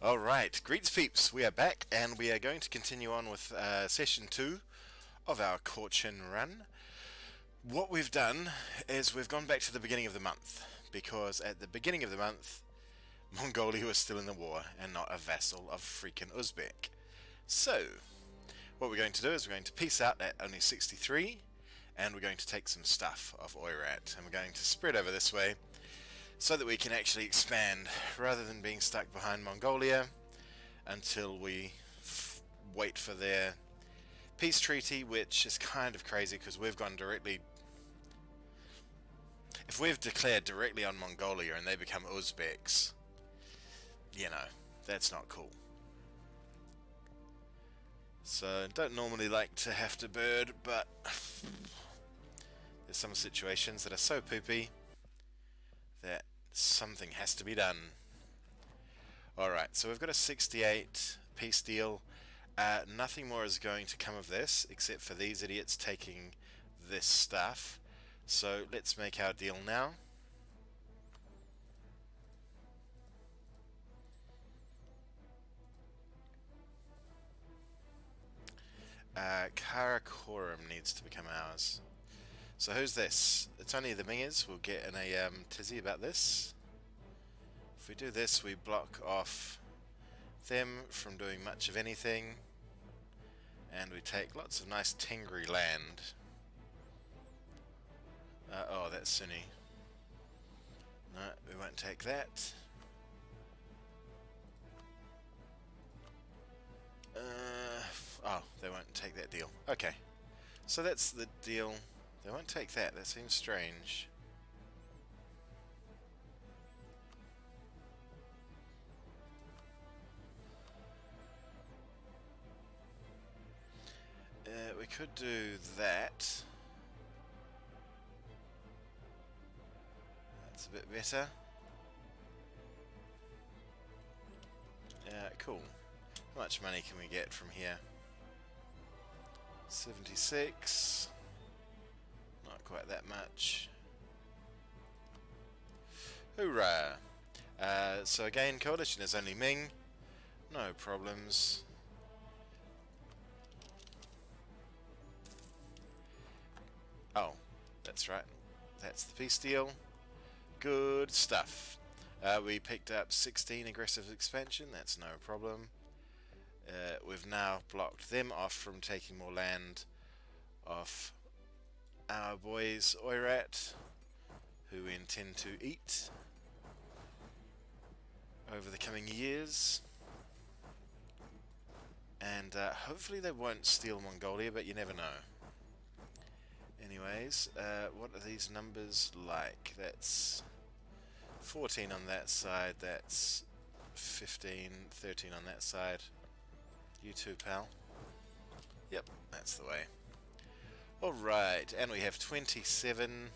Alright, greets peeps, we are back and we are going to continue on with session 2 of our Korchin run. What we've done is we've gone back to the beginning of the month, because at the beginning of the month Mongolia was still in the war and not a vassal of freaking Uzbek. So, what we're going to do is we're going to peace out at only 63 and we're going to take some stuff off Oirat and we're going to spread over this way so that we can actually expand rather than being stuck behind Mongolia until we wait for their peace treaty, which is kind of crazy because we've gone directly. If we've declared directly on Mongolia and they become Uzbeks, you know, that's not cool. So don't normally like to have to bird, but there's some situations that are so poopy that something has to be done. Alright, so we've got a 68 peace deal. Nothing more is going to come of this except for these idiots taking this stuff. So let's make our deal now. Karakoram needs to become ours. So who's this? It's only the Mingers. We'll get in a tizzy about this. If we do this, we block off them from doing much of anything. And we take lots of nice Tengri land. Oh, that's Sunni. No, we won't take that. Oh, they won't take that deal. Okay. So that's the deal. They won't take that. That seems strange. We could do that. That's a bit better. Cool. How much money can we get from here? 76. Not quite that much. Hoorah! So again, coalition is only Ming. No problems. Oh, that's right. That's the peace deal. Good stuff. We picked up 16 aggressive expansion. That's no problem. We've now blocked them off from taking more land off our boys Oirat, who we intend to eat over the coming years. And hopefully they won't steal Mongolia, but you never know. Anyways, what are these numbers like? That's 14 on that side, that's 15, 13 on that side. You too, pal. Yep, that's the way. Alright, and we have 27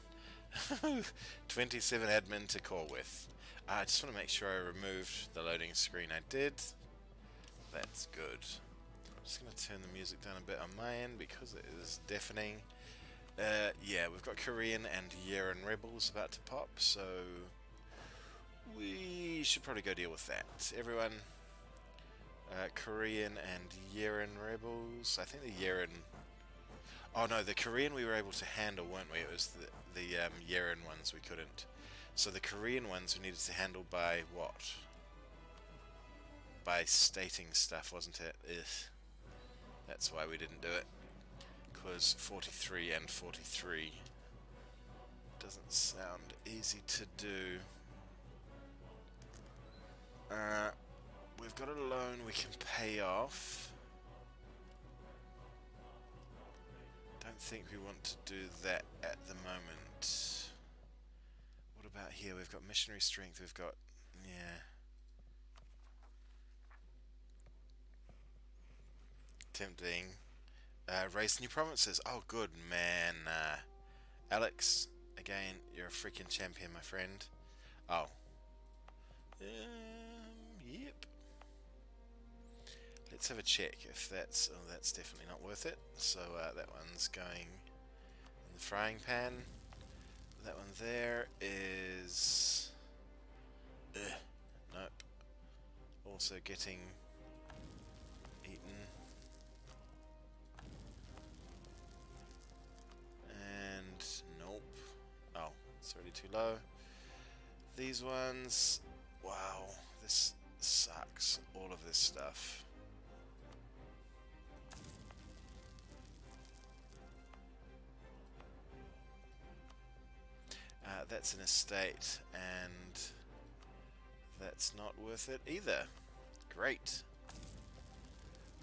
27 admin to call with. I just want to make sure I removed the loading screen. I did. That's good. I'm just going to turn the music down a bit on my end because it is deafening. Yeah, we've got Korean and Yuan rebels about to pop, so we should probably go deal with that. Everyone, Korean and Yuan rebels. I think the Yuan. Oh no, the Korean we were able to handle, weren't we? It was the Yuan ones we couldn't. So the Korean ones we needed to handle by what? By stating stuff, wasn't it? Ugh. That's why we didn't do it. Because 43 and 43 doesn't sound easy to do. We've got a loan we can pay off. Don't think we want to do that at the moment. What about here? We've got missionary strength, we've got... yeah. Tempting. Raise new provinces. Oh, good, man. Alex, again, you're a freaking champion, my friend. Oh. Yep. Let's have a check if that's... oh, that's definitely not worth it. So that one's going in the frying pan. That one there is... nope. also getting eaten. And nope. Oh, it's already too low. These ones, wow, this sucks. All of this stuff. That's an estate, and that's not worth it either. Great.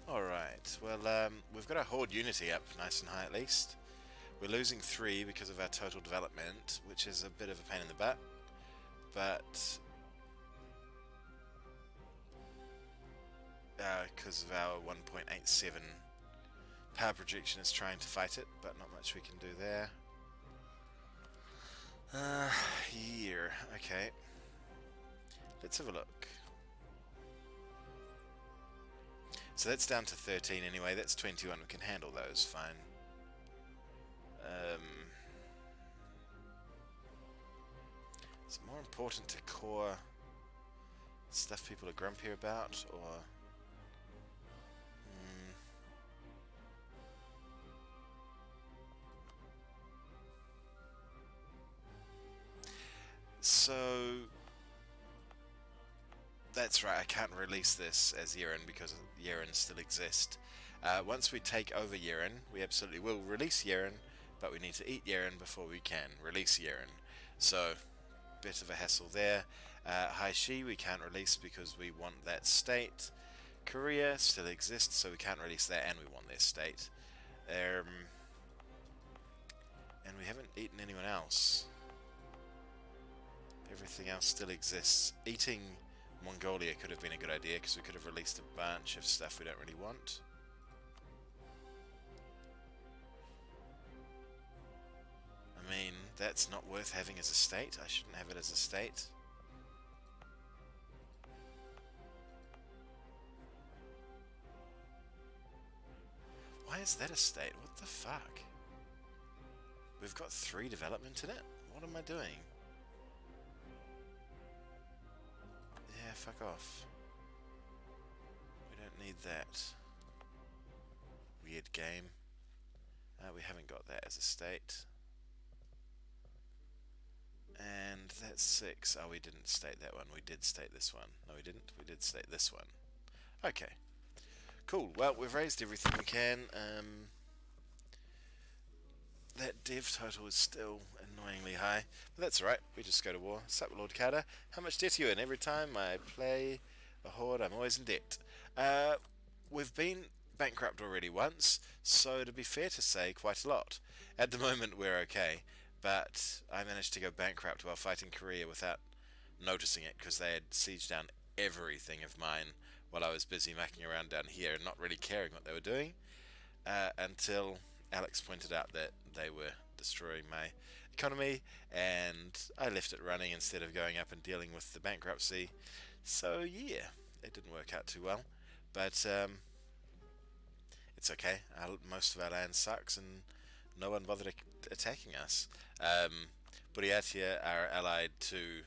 Alright, well, we've got our horde unity up nice and high at least. We're losing 3 because of our total development, which is a bit of a pain in the butt. But because of our 1.87 power projection is trying to fight it, but not much we can do there. Year, okay. Let's have a look. So that's down to 13 anyway, that's 21, we can handle those fine. Is it more important to core stuff people are grumpy about, or... So... That's right, I can't release this as Yuan because Yuan still exists. Once we take over Yuan, we absolutely will release Yuan, but we need to eat Yuan before we can release Yuan. So, bit of a hassle there. Haishi we can't release because we want that state. Korea still exists, so we can't release that, and we want their state. And we haven't eaten anyone else. Everything else still exists. Eating Mongolia could have been a good idea, because we could have released a bunch of stuff we don't really want. I mean, that's not worth having as a state. I shouldn't have it as a state. Why is that a state? What the fuck? We've got 3 development in it? What am I doing? Yeah, fuck off. We don't need that. Weird game. We haven't got that as a state. And that's 6. Oh, we didn't state that one. We did state this one. No, we didn't. We did state this one. Okay. Cool. Well, we've raised everything we can. That dev total is still annoyingly high. But that's alright. We just go to war. Sup, Lord Carter. How much debt are you in? Every time I play a horde, I'm always in debt. We've been bankrupt already once, so to be fair to say, quite a lot. At the moment, we're okay. But I managed to go bankrupt while fighting Korea without noticing it, because they had sieged down everything of mine while I was busy mucking around down here and not really caring what they were doing, until Alex pointed out that they were destroying my economy, and I left it running instead of going up and dealing with the bankruptcy. So yeah, it didn't work out too well, but it's okay. Most of our land sucks and no one bothered attacking us. Buryatia are allied to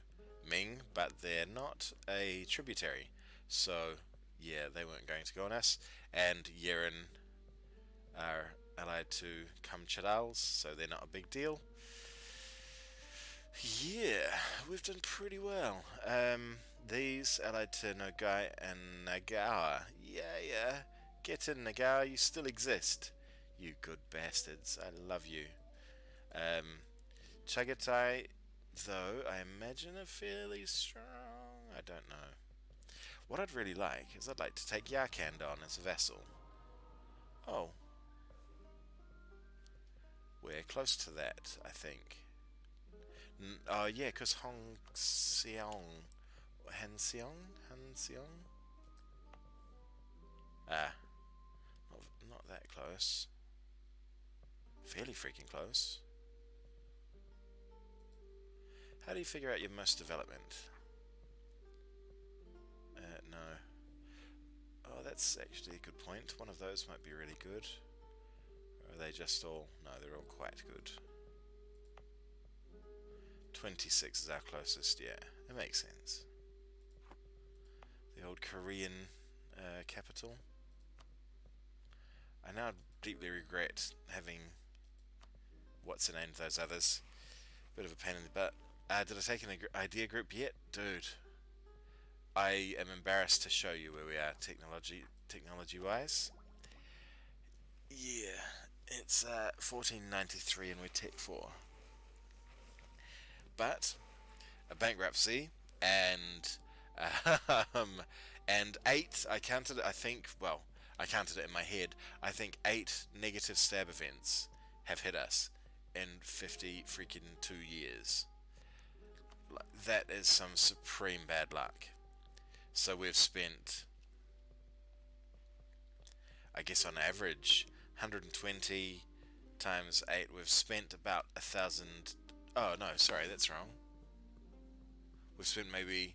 Ming, but they're not a tributary, so yeah, they weren't going to go on us. And Yuan are allied to Kamchadals, so they're not a big deal. Yeah, we've done pretty well. These allied to Nogai and Nagawa. Yeah. Get in, Nagawa, you still exist. You good bastards, I love you. Chagatai, though, I imagine are fairly strong. I don't know. What I'd really like is I'd like to take Yarkand on as a vassal. Oh. We're close to that, I think. Oh yeah, because Han Seong. Ah. Not that close. Fairly freaking close. How do you figure out your most development? No. Oh, that's actually a good point. One of those might be really good. Or are they just all... No, they're all quite good. 26 is our closest, yeah. That makes sense. The old old Korean capital. I now deeply regret having what's the name of those others. Bit of a pain in the butt. Did I take an idea group yet? Dude, I am embarrassed to show you where we are technology wise. Yeah, it's 1493 and we're Tech 4. But a bankruptcy and um, and 8, I counted it, I think, well, I counted it in my head, I think 8 negative stab events have hit us in 50 freaking 2 years. That is some supreme bad luck. So we've spent, I guess on average, 120 times 8, we've spent about 1,000. Oh no, sorry, that's wrong. We've spent maybe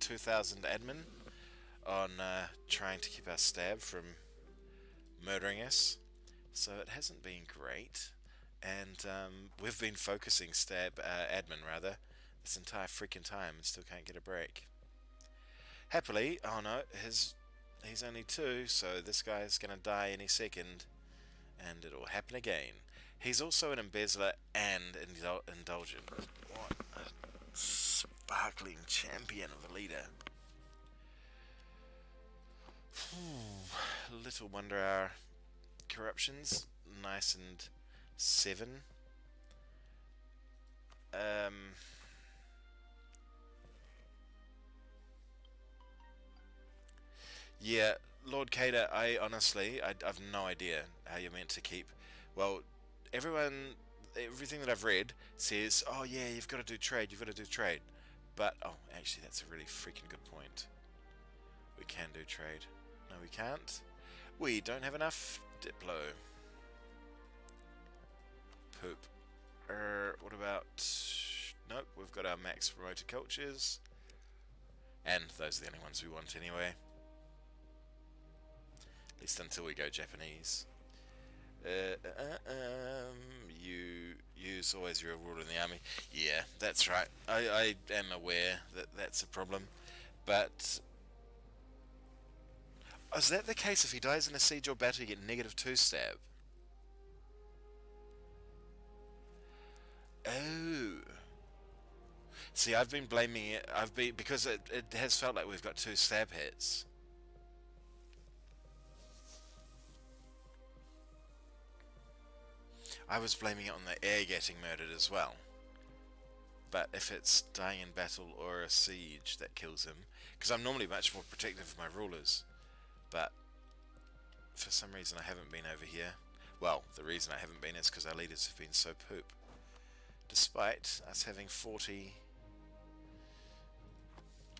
2,000 admin on trying to keep our stab from murdering us. So it hasn't been great, and we've been focusing admin rather this entire freaking time and still can't get a break. Happily, oh no, he's only 2, so this guy's gonna die any second, and it'll happen again. He's also an embezzler and indulgent. What a sparkling champion of a leader. Little wonder our corruption's nice and 7. Yeah, Lord Cater, I've no idea how you're meant to keep. Well, everything that I've read says, oh yeah, you've got to do trade. But, oh, actually, that's a really freaking good point. We can do trade. No, we can't. We don't have enough Diplo. Poop. What about... Nope, we've got our max promoted cultures. And those are the only ones we want anyway. At least until we go Japanese. Use always your rule in the army. Yeah, that's right. I am aware that that's a problem. But... Oh, is that the case? If he dies in a siege or battle, you get -2 stab? Oh. See, I've been blaming it. Because it has felt like we've got 2 stab hits. I was blaming it on the heir getting murdered as well. But if it's dying in battle or a siege that kills him, because I'm normally much more protective of my rulers, but for some reason I haven't been over here. Well, the reason I haven't been is because our leaders have been so poop. Despite us having 40,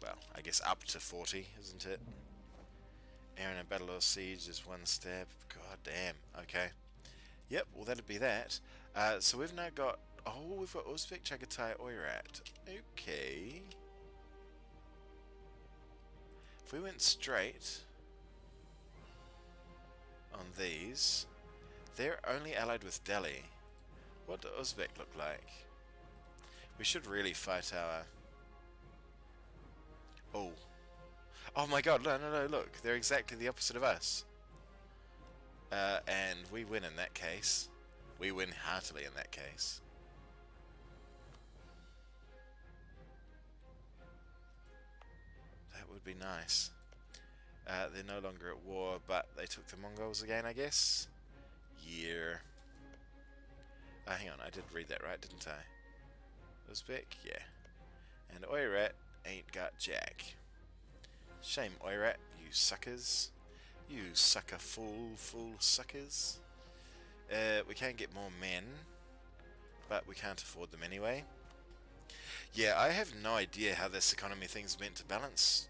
well, I guess up to 40, isn't it? Heir in a battle or siege is 1 stab. God damn. Okay. Yep, well that'd be that. So we've now got... Oh, we've got Uzbek, Chagatai, Oirat. Okay. If we went straight on these, they're only allied with Delhi. What does Uzbek look like? We should really fight our... Oh. Oh my god, no, look. They're exactly the opposite of us. And we win in that case. We win heartily in that case. That would be nice. They're no longer at war, but they took the Mongols again, I guess? Yeah. Hang on, I did read that right, didn't I? Uzbek? Yeah. And Oirat ain't got jack. Shame, Oirat, you suckers. You sucker fool suckers. We can get more men, but we can't afford them anyway. Yeah, I have no idea how this economy thing's meant to balance.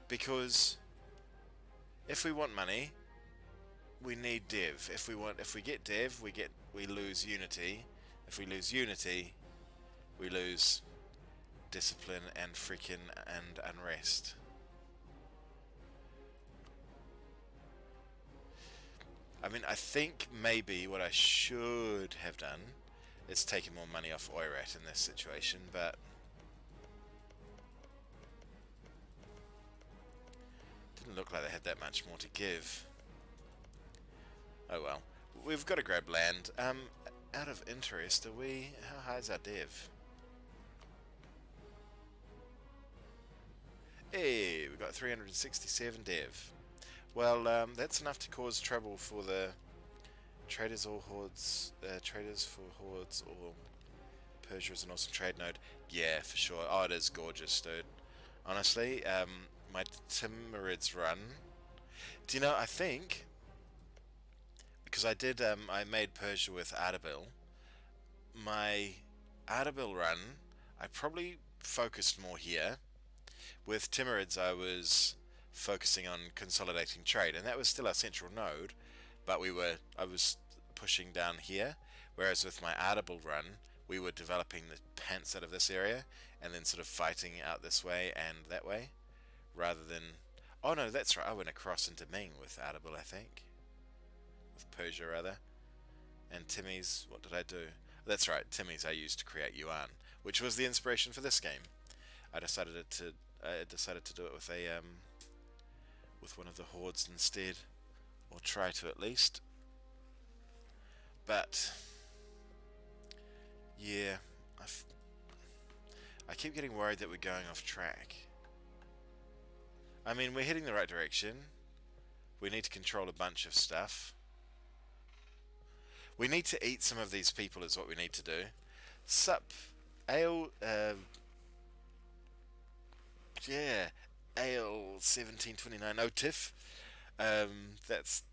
Because if we want money, we need dev. If we get dev, we lose unity. If we lose unity, we lose discipline and unrest. I mean, I think maybe what I should have done is taken more money off Oirat in this situation, but Didn't look like they had that much more to give. Oh well. We've got to grab land. Out of interest, are we... How high is our dev? Hey, we've got 367 dev. Well, that's enough to cause trouble for the traders or hordes, traders for hordes, or Persia is an awesome trade node. Yeah, for sure. Oh, it is gorgeous, dude. Honestly, my Timurids run. Do you know, I think, because I made Persia with Ardabil, my Ardabil run, I probably focused more here. With Timurids, I was focusing on consolidating trade, and that was still our central node, but I was pushing down here, whereas with my Ardabil run, we were developing the pants out of this area, and then sort of fighting out this way and that way, rather than... Oh no, that's right, I went across into Ming with Ardabil, I think. With Persia, rather. And Timmy's, what did I do? That's right, Timmy's I used to create Yuan, which was the inspiration for this game. I decided to do it with a with one of the hordes instead, or try to at least. But yeah, I keep getting worried that we're going off track. I mean, we're heading the right direction. We need to control a bunch of stuff. We need to eat some of these people is what we need to do. Sup, ale, yeah, ale 1729. Oh, Tiff, that's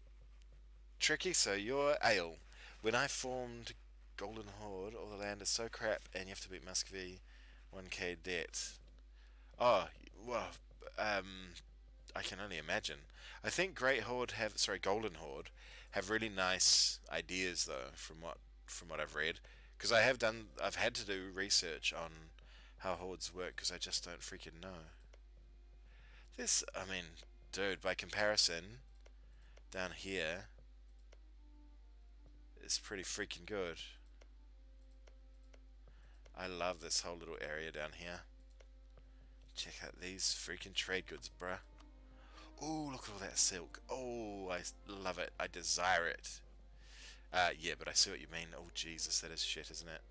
tricky. So you're ale. When I formed Golden Horde, all the land is so crap, and you have to beat Muscovy, 1k debt. Oh, well, I can only imagine. I think Golden Horde have really nice ideas though, from what I've read, because I've had to do research on how hordes work, because I just don't freaking know. I mean, dude, by comparison, down here is pretty freaking good. I love this whole little area down here. Check out these freaking trade goods, bruh. Oh, look at all that silk. Oh, I love it. I desire it. Yeah, but I see what you mean. Oh, Jesus, that is shit, isn't it?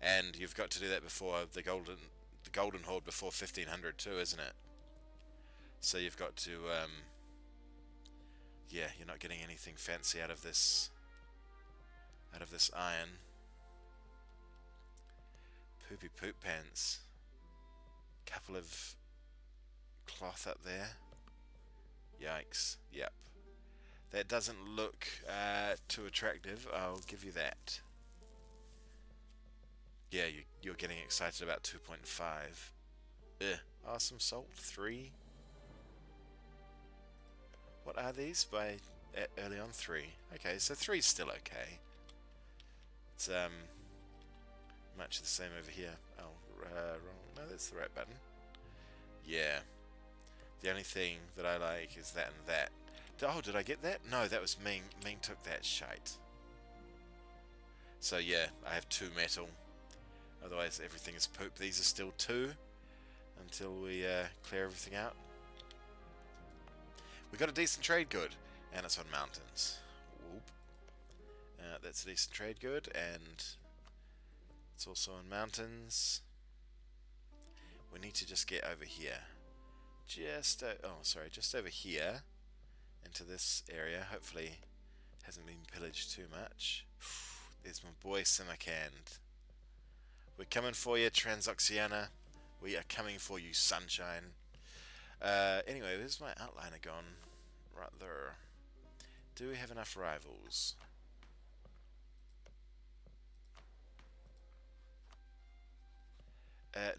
And you've got to do that before the Golden Horde before 1500 too, isn't it? So you've got to, yeah, you're not getting anything fancy out of this iron. Poopy poop pants. Couple of cloth up there. Yikes. Yep. That doesn't look too attractive, I'll give you that. Yeah, you're getting excited about 2.5. Awesome salt, 3. What are these by early on? 3. Okay, so 3's still okay. It's much the same over here. Oh, wrong. No, that's the right button. Yeah. The only thing that I like is that and that. Oh, did I get that? No, that was Ming. Ming took that shite. So yeah, I have 2 metal. Otherwise everything is poop. These are still 2 until we clear everything out. We got a decent trade good, and it's on mountains. Whoop. That's a decent trade good, and it's also on mountains. We need to just get over here. Just over here into this area. Hopefully it hasn't been pillaged too much. There's my boy Samarkand. We're coming for you, Transoxiana. We are coming for you, sunshine. Anyway, where's my outliner gone? Right there. Do we have enough rivals?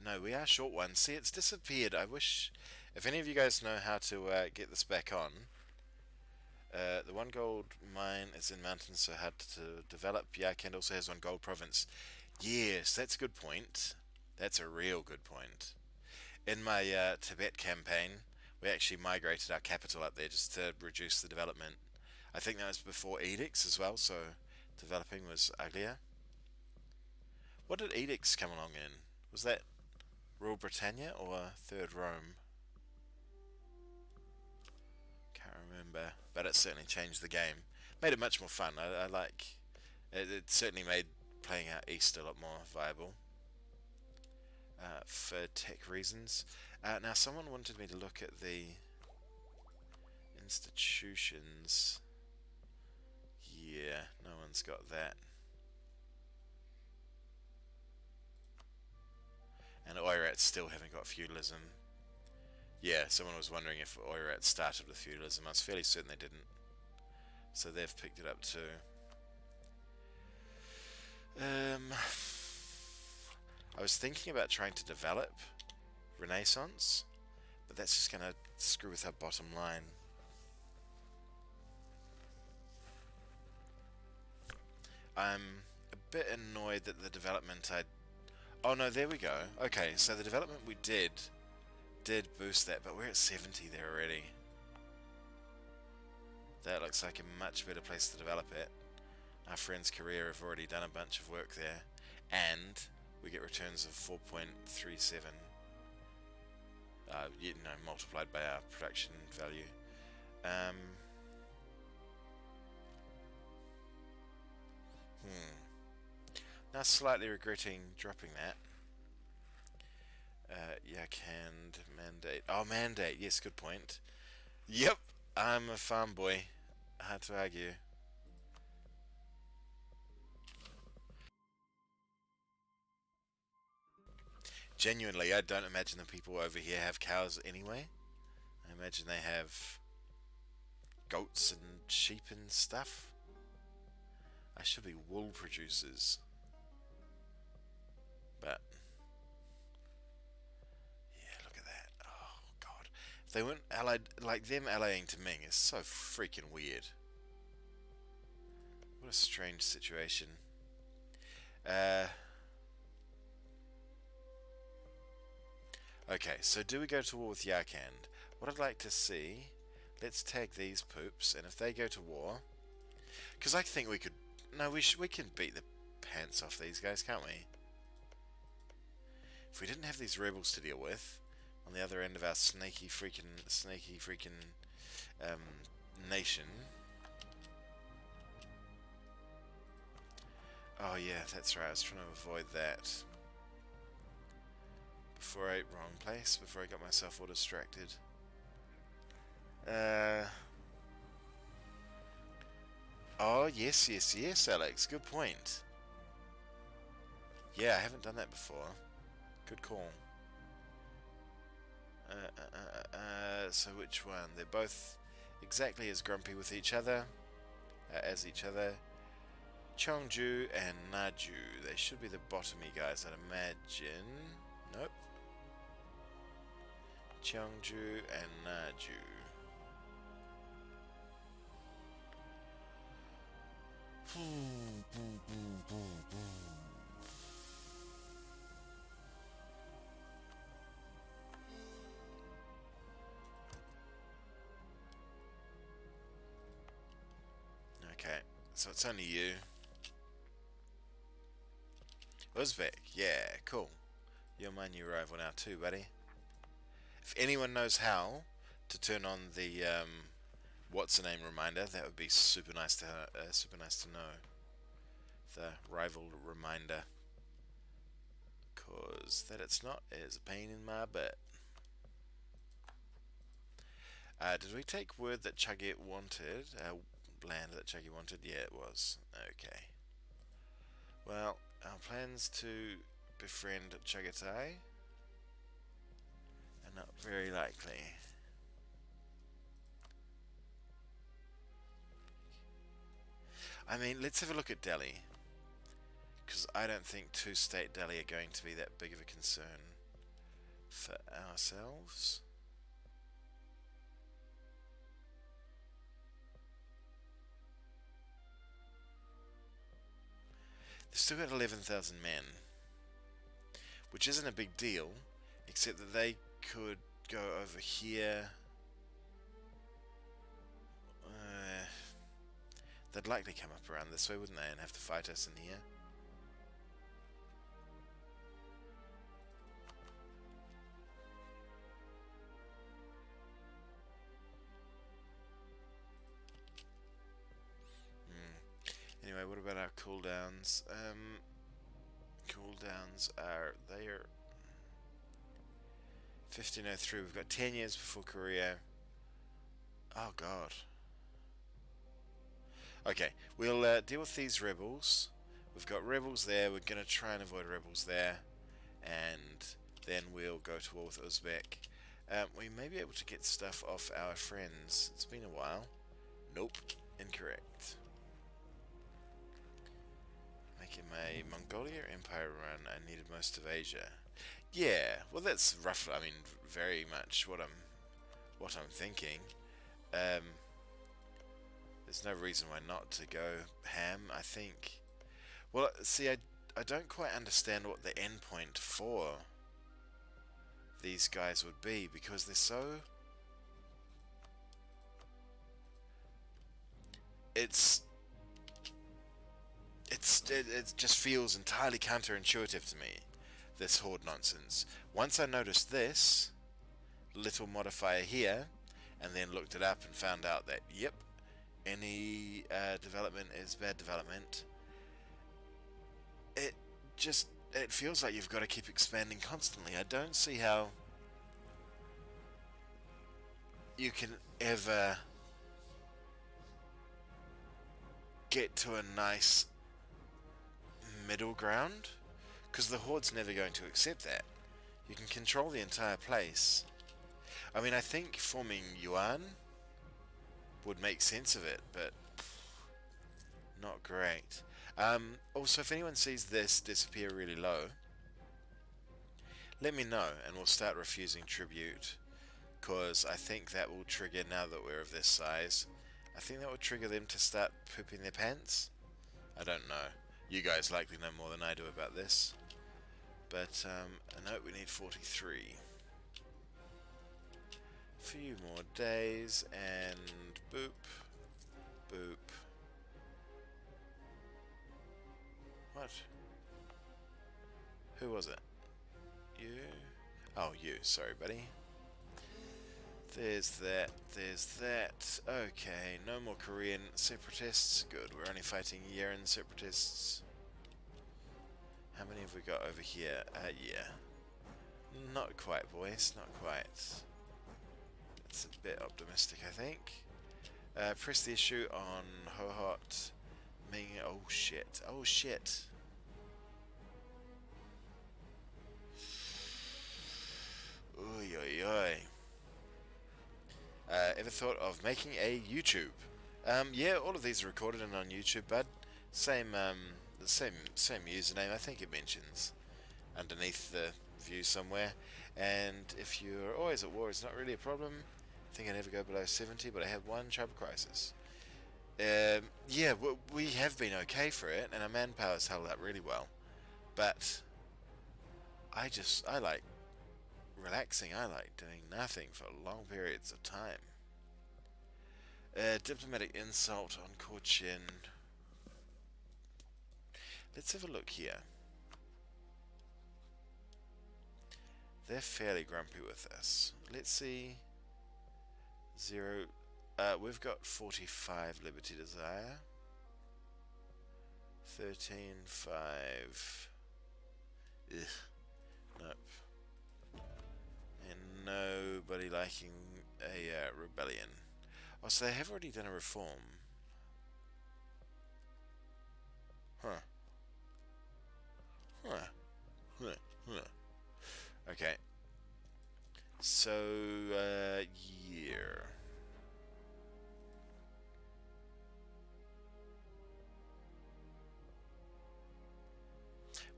No, we are short one. See, it's disappeared. I wish... If any of you guys know how to get this back on... the 1 gold mine is in mountains, so hard to develop. Yarkand also has 1 gold province. Yes, that's a good point. That's a real good point. In my Tibet campaign, we actually migrated our capital up there just to reduce the development. I think that was before edicts as well, so developing was uglier. What did edicts come along in? Was that Rule Britannia or Third Rome? remember, but it certainly changed the game. Made it much more fun. I like it. It certainly made playing out East a lot more viable for tech reasons. Now, someone wanted me to look at the institutions. Yeah, no one's got that. And Oirat still haven't got feudalism. Yeah, someone was wondering if Oirat started with feudalism. I was fairly certain they didn't. So they've picked it up too. I was thinking about trying to develop Renaissance, but that's just going to screw with our bottom line. I'm a bit annoyed that the development oh no, there we go. Okay, so the development we did boost that, but we're at 70 there already. That looks like a much better place to develop it. Our friends Korea have already done a bunch of work there, and we get returns of 4.37. You know, multiplied by our production value. Now slightly regretting dropping that. Yeah, canned mandate. Oh, mandate. Yes, good point. Yep, I'm a farm boy. Hard to argue. Genuinely, I don't imagine the people over here have cows anyway. I imagine they have goats and sheep and stuff. I should be wool producers. But yeah, look at that. Oh god. If they weren't allied, like them allying to Ming is so freaking weird. What a strange situation. Okay, so do we go to war with Yarkand? What I'd like to see, let's tag these poops, and if they go to war, because I think we could, no, we can beat the pants off these guys, can't we? If we didn't have these rebels to deal with, on the other end of our snaky freaking nation. Oh yeah, that's right, I was trying to avoid that. Wrong place, before I got myself all distracted. Oh, yes, Alex, good point. Yeah, I haven't done that before. Good call. So which one? They're both exactly as grumpy with each other, as each other. Cheongju and Naju. They should be the bottomy guys, I'd imagine. Nope. Cheongju and Naju. Okay, so it's only you. Uzbek, yeah, cool. You're my new rival now too, buddy. If anyone knows how to turn on the what's the name reminder, that would be super nice to know. The rival reminder, cause that it's not is a pain in my butt. Did we take word that Chugget wanted? Land that Chugget wanted? Yeah, it was. Okay. Well, our plans to befriend Chagatai are not very likely. I mean, let's have a look at Delhi, because I don't think two-state Delhi are going to be that big of a concern for ourselves. They've still got 11,000 men, which isn't a big deal, except that they could go over here. They'd likely come up around this way, wouldn't they, and have to fight us in here. what about our cooldowns? Cooldowns are, they are 1503. We've got 10 years before Korea. Oh god. Okay, we'll deal with these rebels. We've got rebels there. We're going to try and avoid rebels there. And then we'll go to war with Uzbek. We may be able to get stuff off our friends. It's been a while. Nope. Incorrect. Making my Mongolian Empire run, I needed most of Asia. Yeah, well that's roughly, I mean, very much what I'm thinking. There's no reason why not to go ham, I think. Well, see, I don't quite understand what the end point for these guys would be, because they're so... It just feels entirely counterintuitive to me, this horde nonsense. Once I noticed this little modifier here, and then looked it up and found out that, yep, any development is bad development, it feels like you've got to keep expanding constantly. I don't see how you can ever get to a nice middle ground, because the Horde's never going to accept that. You can control the entire place. I mean, I think forming Yuan would make sense of it, but not great. Also, if anyone sees this disappear really low, let me know and we'll start refusing tribute, because I think that will trigger, now that we're of this size, I think that will trigger them to start pooping their pants. I don't know. You guys likely know more than I do about this. But, no, we need 43. Few more days, and boop, boop. What? Who was it? You? Oh, you. Sorry, buddy. There's that. There's that. Okay, no more Korean separatists. Good, we're only fighting Yuan separatists. How many have we got over here? Yeah. Not quite, boys. Not quite. It's a bit optimistic, I think. Press the issue on Hohot. Ming. Oh shit. Oh shit. Oy oy oy. Ever thought of making a YouTube? Yeah, all of these are recorded and on YouTube, bud. Same, the same username. I think it mentions underneath the view somewhere. And if you're always at war, it's not really a problem. I think I never go below 70, but I have one tribal crisis. Yeah, we have been okay for it, and our manpower's held up really well. But I like relaxing. I like doing nothing for long periods of time. Diplomatic insult on Korchin. Let's have a look here. They're fairly grumpy with us. Let's see. 0. We've got 45 Liberty Desire. 13, 5. Ugh. Nope. And nobody liking a rebellion. Oh, so they have already done a reform. Huh. Huh. Huh. Huh. Okay. So, year.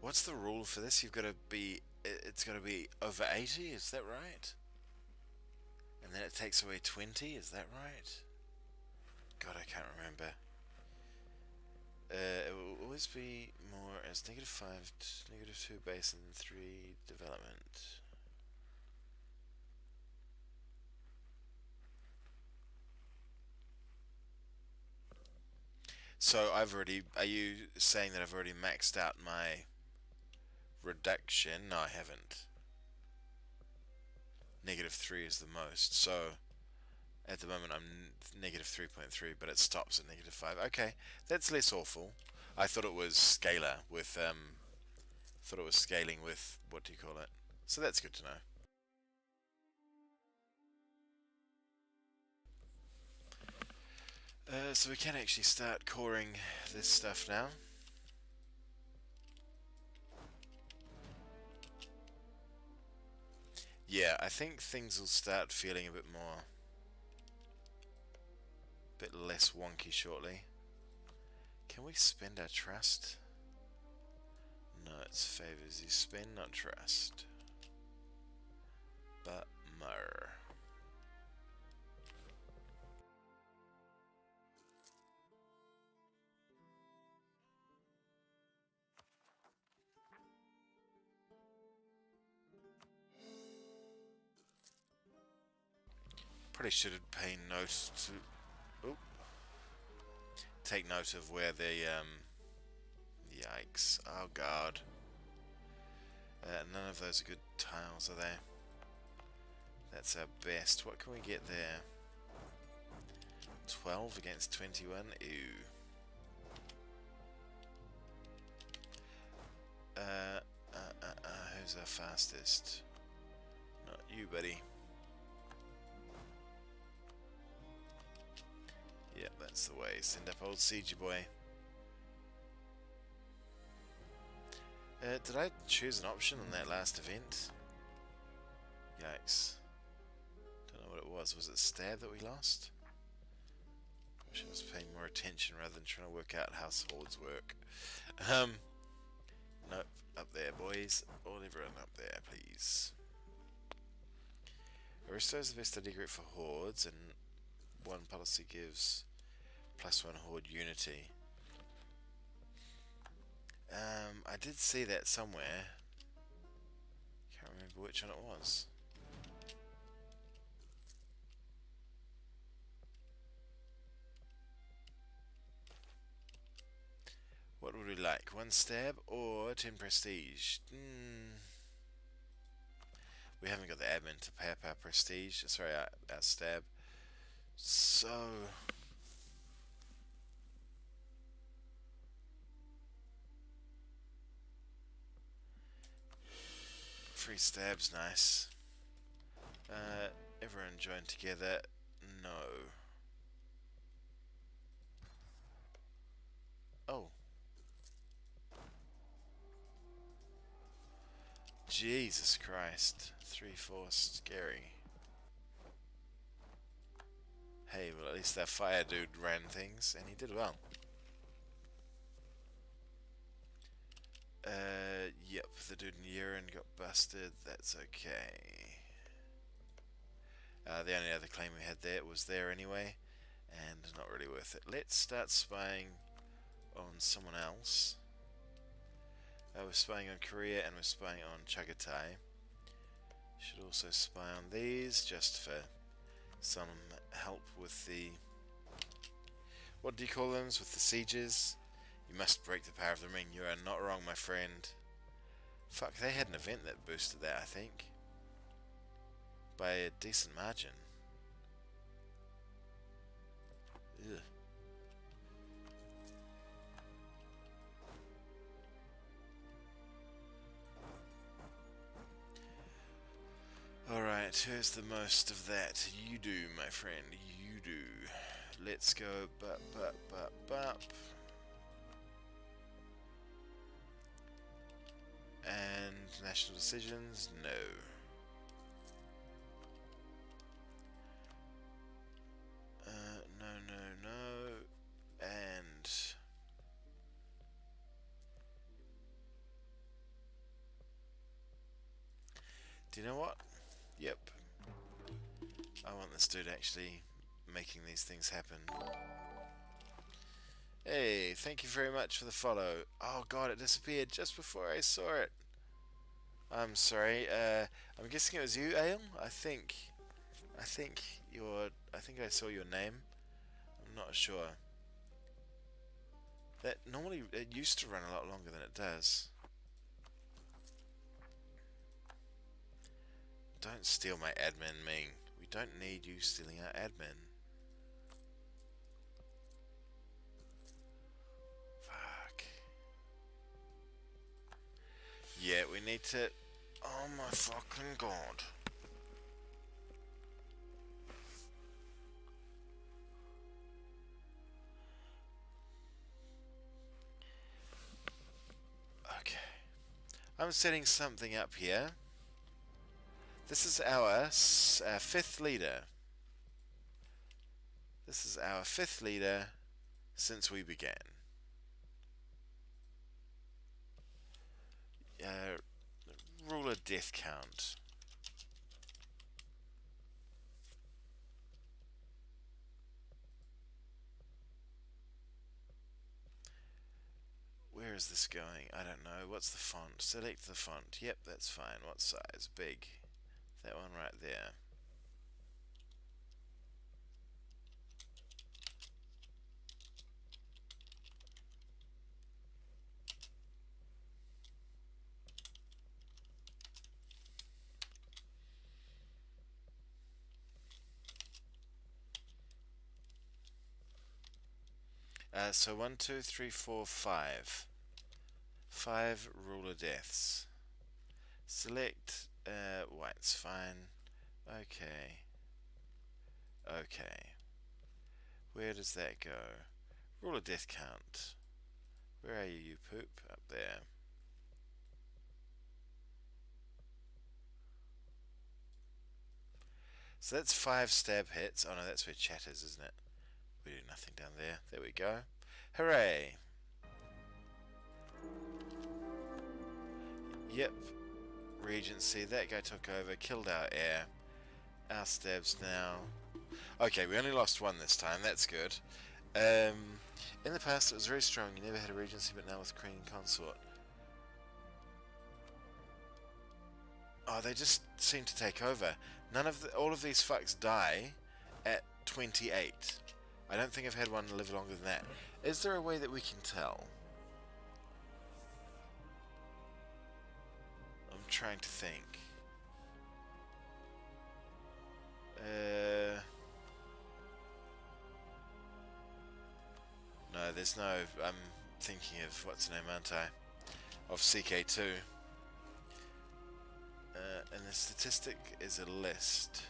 What's the rule for this? You've got to be, it's got to be over 80, is that right? And then it takes away 20, is that right? God, I can't remember. It will always be more as -5 to -2 base and 3 development. So I've already, are you saying that I've already maxed out my reduction? No, I haven't. -3 is the most, so at the moment I'm -3.3, but it stops at -5. Okay, that's less awful. I thought it was scalar with thought it was scaling with what do you call it? So that's good to know. So we can actually start coring this stuff now. Yeah, I think things will start feeling a bit more, bit less wonky shortly. Can we spend our trust? No, it's favors you spend, not trust. But mer. Probably should pay note to. Oh, take note of where the Yikes! Oh god. None of those are good tiles, are they? That's our best. What can we get there? 12 against 21. Ew. Who's our fastest? Not you, buddy. Yep, that's the way. Send up old Siege boy. Did I choose an option on that last event? Yikes. Don't know what it was. Was it stab that we lost? Wish I was paying more attention rather than trying to work out how swords work. Nope. Up there, boys. All everyone up there, please. Aristo is the best study group for hordes, and one policy gives +1 horde unity. I did see that somewhere. Can't remember which one it was. What would we like? 1 stab or 10 prestige? We haven't got the admin to pay up our prestige. Sorry, our stab. So... free stab's nice. Everyone join together. No. Oh. Jesus Christ. 3-4 scary. Hey, well at least that fire dude ran things, and he did well. Yep, the dude in Yuan got busted, that's okay. The only other claim we had there was there anyway, and not really worth it. Let's start spying on someone else. We're spying on Korea and we're spying on Chagatai. Should also spy on these just for some help with the... what do you call them? With the sieges? You must break the power of the ring. You are not wrong, my friend. Fuck, they had an event that boosted that, I think. By a decent margin. Ugh. Alright, who's the most of that? You do, my friend, you do. Let's go bup. And national decisions? No. No. And... do you know what? Yep. I want this dude actually making these things happen. Hey, thank you very much for the follow. Oh god, it disappeared just before I saw it. I'm sorry. I'm guessing it was you, Ale. I think I saw your name. I'm not sure. That normally it used to run a lot longer than it does. Don't steal my admin, Ming. We don't need you stealing our admin. Fuck. need to... Oh my fucking god. Okay. I'm setting something up here. This is our fifth leader. This is our fifth leader since we began. Ruler death count. Where is this going? I don't know. What's the font? Select the font. Yep, that's fine. What size? Big. That one right there. So 1, 2, 3, 4, 5. 5 ruler deaths. Select white's fine. Okay. Okay. Where does that go? Ruler death count. Where are you, you poop? Up there. So that's 5 stab hits. Oh no, that's where chat is, isn't it? We do nothing down there. There we go. Hooray! Yep. Regency. That guy took over, killed our heir. Our stabs now. Okay, we only lost one this time. That's good. In the past, it was very strong. You never had a regency, but now with Queen Consort. Oh, they just seem to take over. All of these fucks die at 28. I don't think I've had one live longer than that. Is there a way that we can tell? I'm trying to think. No, there's no... I'm thinking of... What's the name, aren't I? Of CK2. And the statistic is a list.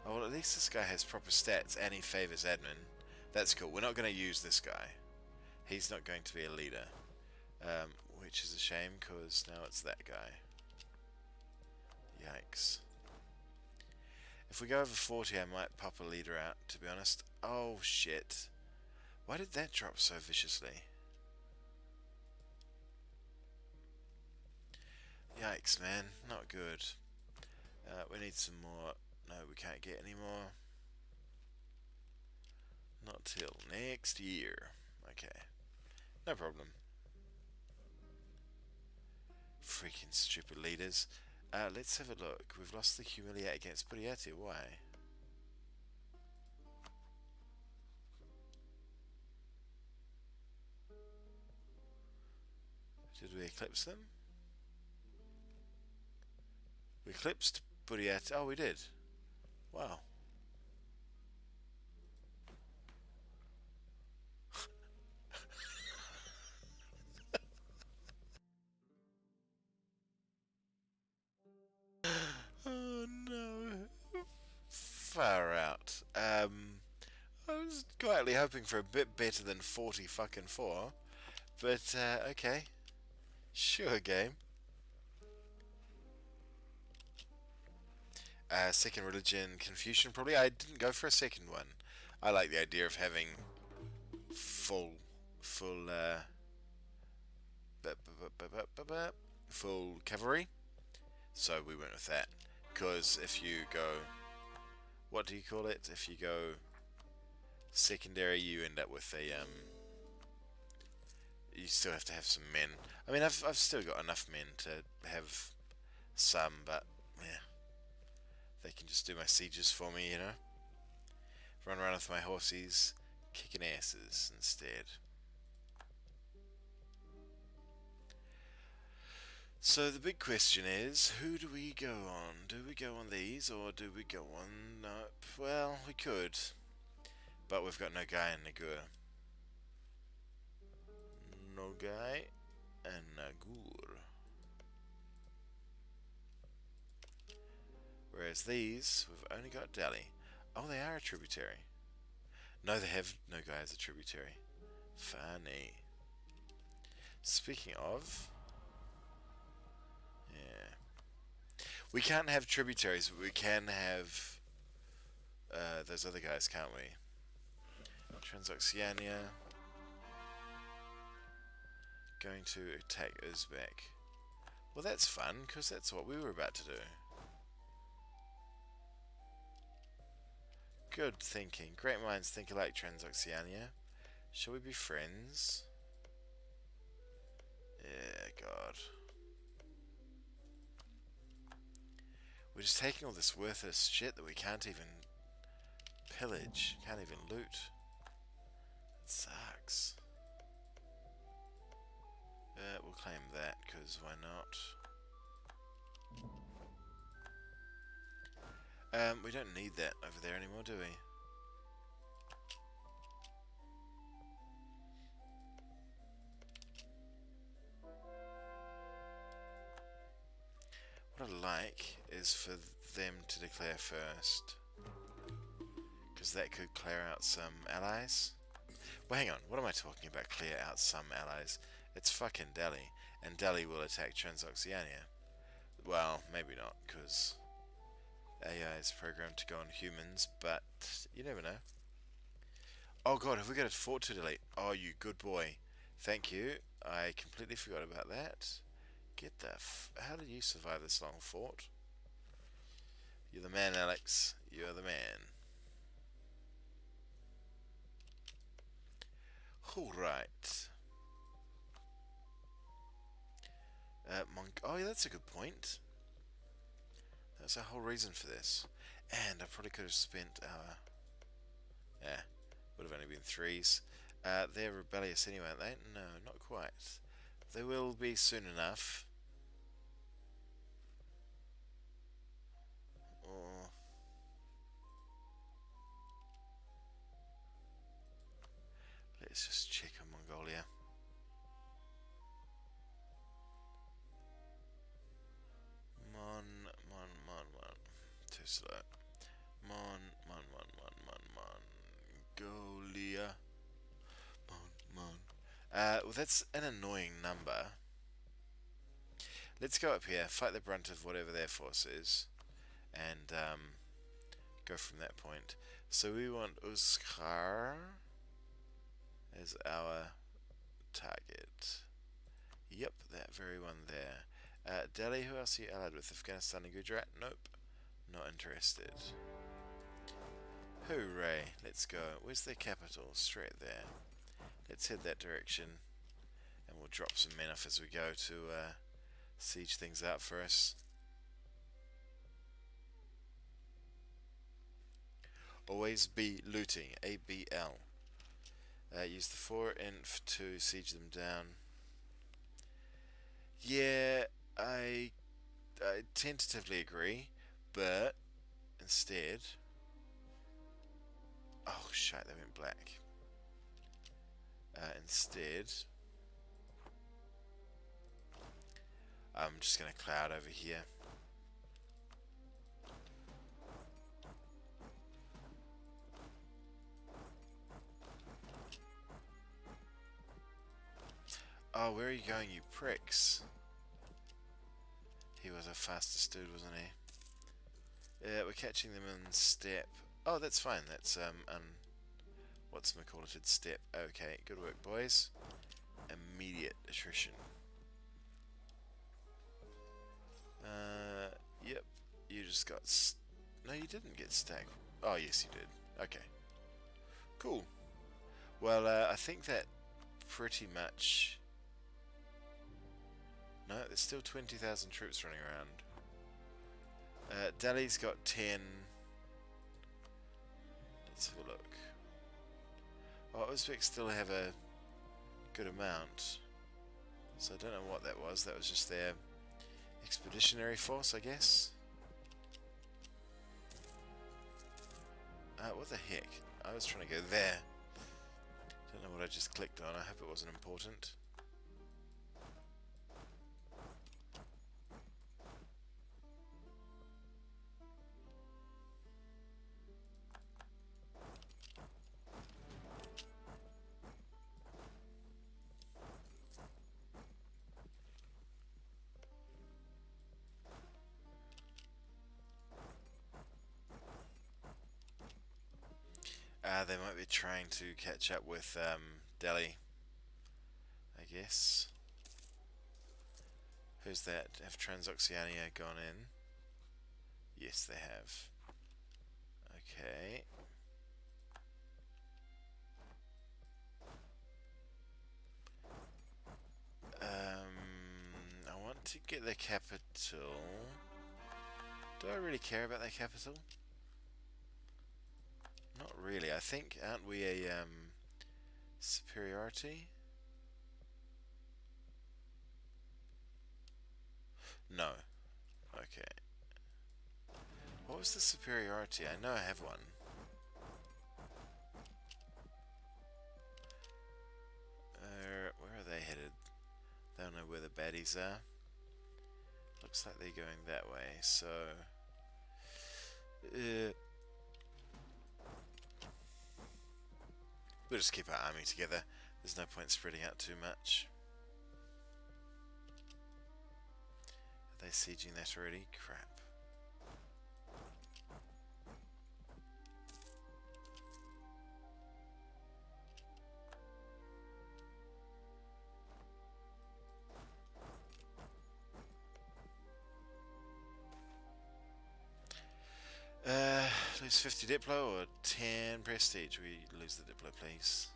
Oh, well, at least this guy has proper stats and he favors admin. That's cool. We're not going to use this guy. He's not going to be a leader. Which is a shame, because now it's that guy. Yikes. If we go over 40, I might pop a leader out, to be honest. Oh, shit. Why did that drop so viciously? Yikes, man. Not good. We need some more. No, we can't get any more. Not till next year. Okay. No problem. Freaking stupid leaders. Let's have a look. We've lost the Humiliate against Puriati. Why? Did we eclipse them? We eclipsed Puriati. Oh, we did. Wow. Oh no. Far out. I was quietly hoping for a bit better than 40 fucking 4. But, okay. Sure, game. Second religion, Confucian, probably. I didn't go for a second one. I like the idea of having full cavalry. So we went with that. Because if you go... What do you call it? If you go secondary, you end up with a... you still have to have some men. I mean, I've still got enough men to have some, but... yeah. They can just do my sieges for me, you know? Run around with my horsies, kicking asses instead. So the big question is, who do we go on? Do we go on these, or do we go on... Nope. Well, we could. But we've got no guy in Nagur. No guy and Nagur. Whereas these, we've only got Delhi. Oh, they are a tributary. No, they have no guy as a tributary. Funny. Speaking of... Yeah. We can't have tributaries, but we can have those other guys, can't we? Transoxiana. Going to attack Uzbek. Well, that's fun, because that's what we were about to do. Good thinking. Great minds think alike, Transoxiana. Shall we be friends? Yeah, God. We're just taking all this worthless shit that we can't even pillage, can't even loot. It sucks. We'll claim that, because why not? We don't need that over there anymore, do we? What I'd like is for them to declare first, because that could clear out some allies. Well, hang on, what am I talking about, clear out some allies? It's fucking Delhi, and Delhi will attack Transoxiana. Well, maybe not, because AI is programmed to go on humans, but you never know. Oh god, have we got a fort to delete? Oh, you good boy. Thank you. I completely forgot about that. Get the how did you survive this long fort? You're the man, Alex. You're the man. Alright. Oh, yeah, that's a good point. That's a whole reason for this. And I probably could have spent our... Yeah, would have only been 3s. They're rebellious anyway, aren't they? No, not quite. They will be soon enough. Oh. Let's just check on Mongolia. Too slow. Mongolia. Well, that's an annoying number. Let's go up here, fight the brunt of whatever their force is, and go from that point. So we want Uskar as our target. Yep, that very one there. Delhi, who else are you allied with? Afghanistan and Gujarat? Nope. Not interested. Hooray, let's go. Where's their capital? Straight there. Let's head that direction, and we'll drop some men off as we go to siege things out for us. Always be looting. ABL. Use the 4-inf to siege them down. Yeah, I tentatively agree, but instead... Oh shit, they went black. Instead, I'm just going to cloud over here. Oh, where are you going, you pricks? He was a fastest dude, wasn't he? Yeah, we're catching them in step. Oh, that's fine. That's what's-my-call-it step. Okay, good work, boys. Immediate attrition. Yep. You just got... No, you didn't get stacked. Oh, yes, you did. Okay. Cool. Well, I think that pretty much... No, there's still 20,000 troops running around. Delhi's got 10. Let's have a look. Oh, Uzbek still have a good amount. So I don't know what that was. That was just their expeditionary force, I guess. What the heck? I was trying to go there. Don't know what I just clicked on. I hope it wasn't important. They might be trying to catch up with Delhi, I guess. Who's that? Have Transoxiania gone in? Yes, they have. Okay. I want to get the capital. Do I really care about their capital? Not really. I think, aren't we a superiority? No. Okay. What was the superiority? I know I have one. Where are they headed? They don't know where the baddies are. Looks like they're going that way, so... we'll just keep our army together. There's no point spreading out too much. Are they sieging that already? Crap. Lose 50 Diplo or 10 Prestige? We lose the Diplo, please.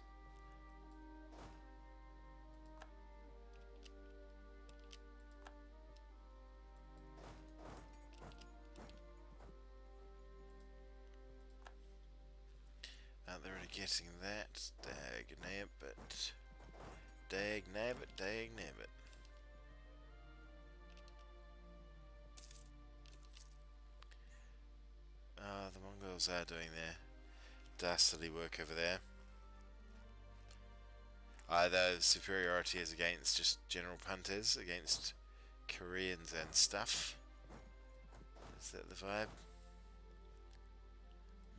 They're already getting that. Dag nabbit. Dag nabbit, dag nabbit. The Mongols are doing their dastardly work over there. Either superiority is against just general punters, against Koreans and stuff. Is that the vibe?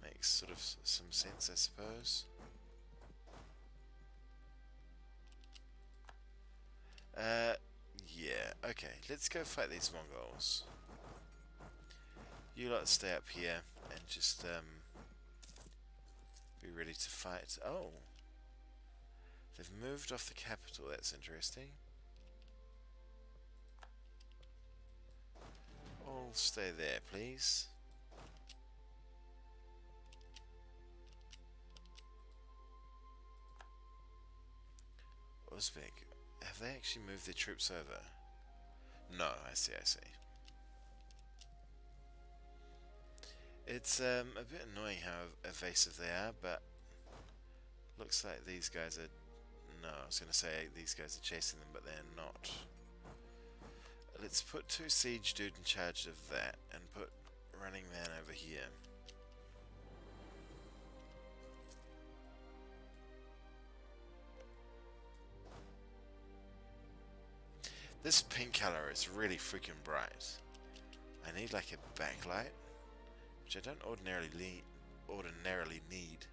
Makes sort of some sense, I suppose. Yeah, okay, let's go fight these Mongols. You lot stay up here and just be ready to fight. Oh, they've moved off the capital. That's interesting. All stay there, please. Uzbek, have they actually moved their troops over? No, I see, I see. It's a bit annoying how evasive they are, but looks like these guys are... No, I was going to say these guys are chasing them, but they're not. Let's put 2 siege dude in charge of that, and put running man over here. This pink color is really freaking bright. I need like a backlight, which I don't ordinarily need.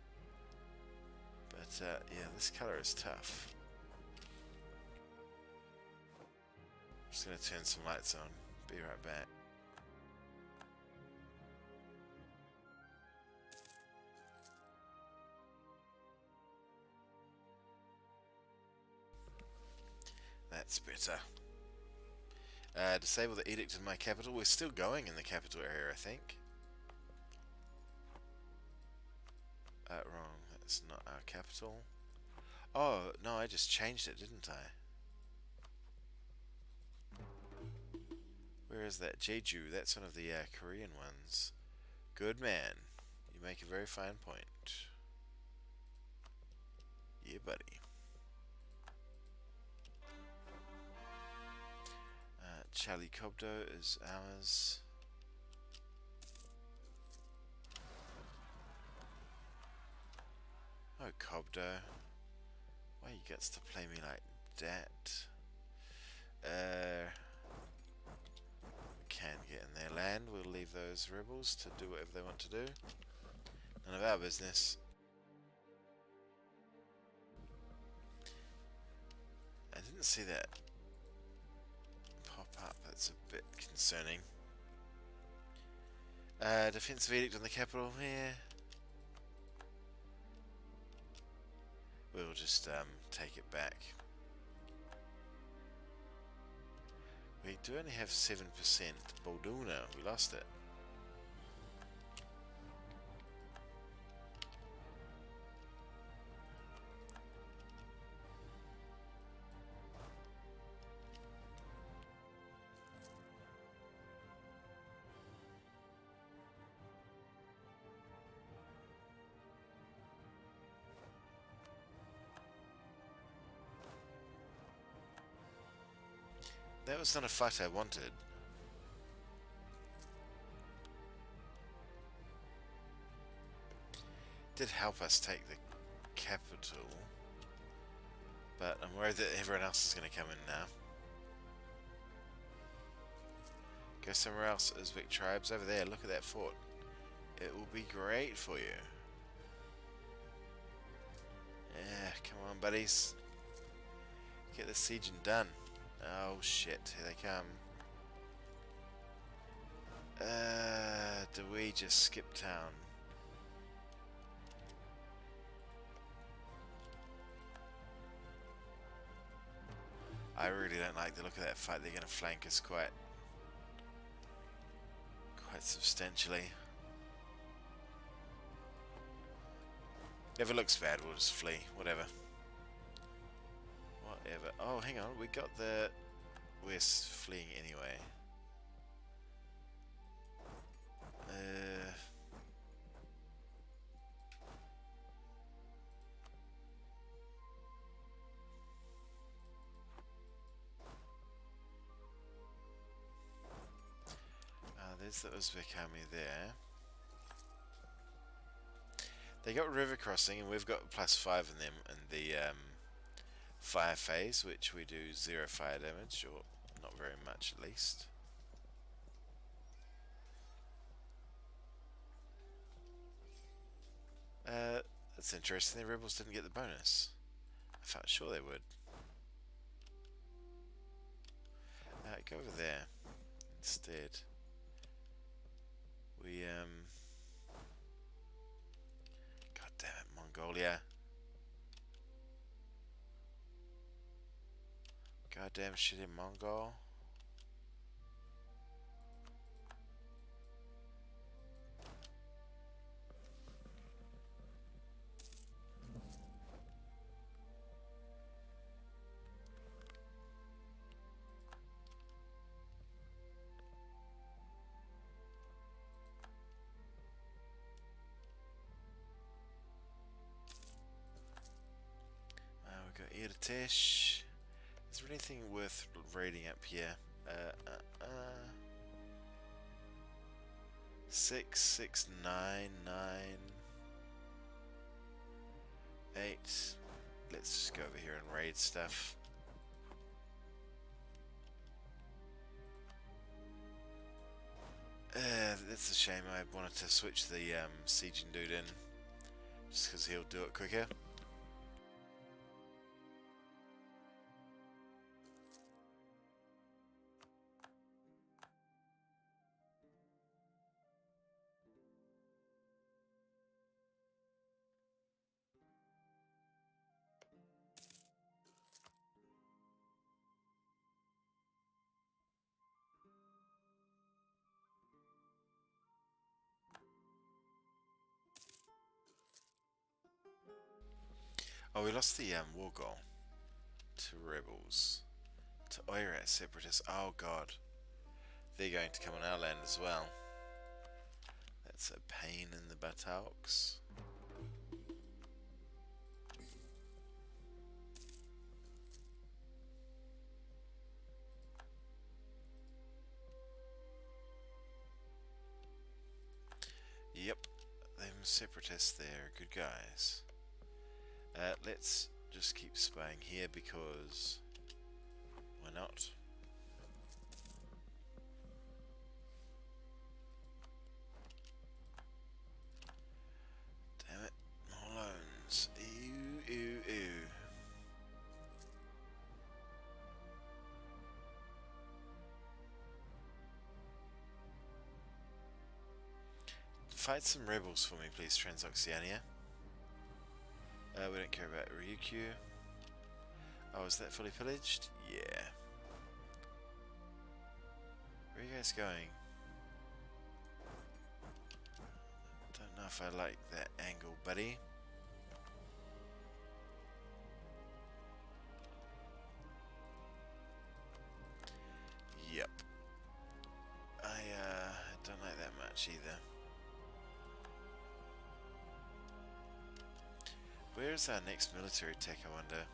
But yeah, this color is tough. I'm just gonna turn some lights on. Be right back. That's better. Disable the edict in my capital. We're still going in the capital area, I think. Wrong. That's not our capital. Oh, no, I just changed it, didn't I? Where is that? Jeju. That's one of the Korean ones. Good man. You make a very fine point. Yeah, buddy. Charlie Cobdo is ours. Oh, Cobdo. Why you gets to play me like that? Can't get in their land. We'll leave those rebels to do whatever they want to do. None of our business. I didn't see that pop up. That's a bit concerning. Defensive edict on the capital. Yeah. we'll just take it back. We do only have 7%. Balduna, we lost it. That was not a fight I wanted. Did help us take the capital, but I'm worried that everyone else is going to come in now. Go somewhere else, Uzbek tribes. Over there, look at that fort. It will be great for you. Yeah, come on, buddies. Get the sieging done. Oh shit, here they come. Do we just skip town? I really don't like the look of that fight. They're going to flank us quite substantially. If it looks bad, we'll just flee. Whatever. Whatever. Oh, hang on. We got the... We're fleeing anyway. There's the Uzbek army there. They got river crossing, and we've got +5 in them in the fire phase, which we do 0 fire damage, or not very much at least. That's interesting. The rebels didn't get the bonus. I felt sure they would. Go over there instead. We God damn it, Mongolia. Goddamn shitty Mongol. We've got Irtish. Is there anything worth raiding up here? 6, 6, 9, 9, 8. Let's just go over here and raid stuff. That's a shame. I wanted to switch the sieging dude in, just because he'll do it quicker. Oh, we lost the war goal to rebels, to Oirat separatists. Oh god, they're going to come on our land as well. That's a pain in the buttocks. Yep, them separatists there, good guys. Let's just keep spying here because why not? Damn it, more loans. Ew, ew, ew. Fight some rebels for me, please, Transoxiania. We don't care about Ryukyu. Oh, is that fully pillaged? Yeah. Where are you guys going? Don't know if I like that angle, buddy. Yep. I don't like that much either. Where's our next military tech, I wonder?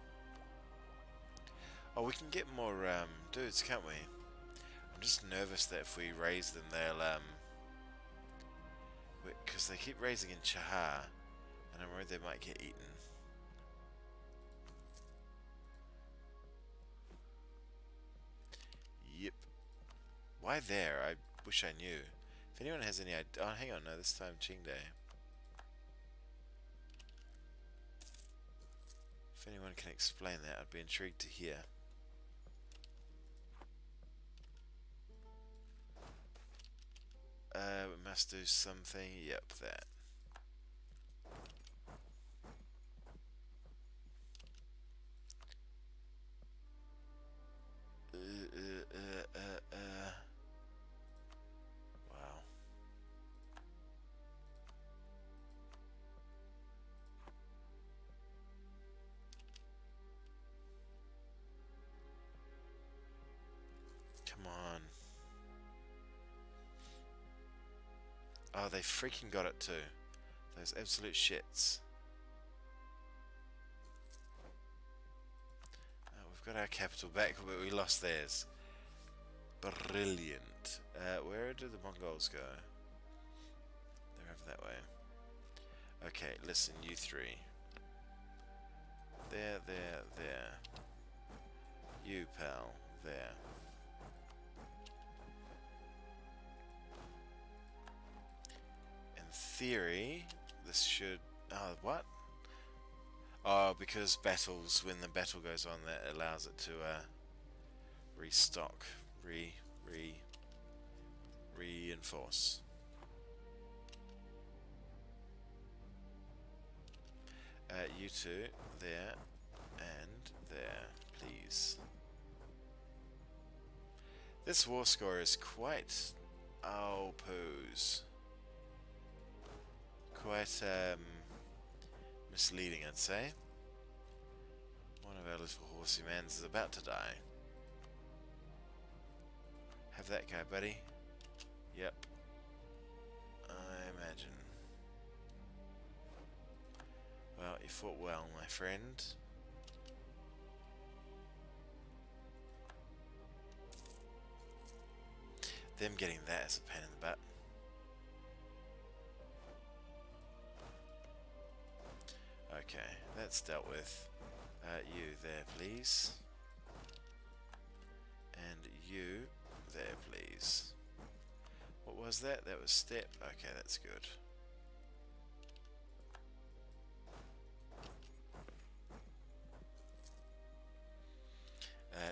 Oh, we can get more dudes, can't we? I'm just nervous that if we raise them, they'll because they keep raising in Chahar, and I'm worried they might get eaten. Yep. Why there? I wish I knew. If anyone has any idea... Oh, hang on, no, this time Qingdai. If anyone can explain that, I'd be intrigued to hear. We must do something. Yep, that. Wow. Come on. Oh, they freaking got it too. Those absolute shits. We've got our capital back, but we lost theirs. Brilliant. Where do the Mongols go? They're over that way. Okay, listen, you three. There. You, pal. There. In theory, this should... Oh, what? Oh, because battles, when the battle goes on, that allows it to restock, reinforce. You two, there, and there, please. This war score is quite... Oh, pose. Quite, misleading, I'd say. One of our little horsey mans is about to die. Have that guy, buddy. Yep. I imagine. Well, you fought well, my friend. Them getting that is a pain in the butt. Okay, that's dealt with. You there, please. And you there, please. What was that? That was step. Okay, that's good.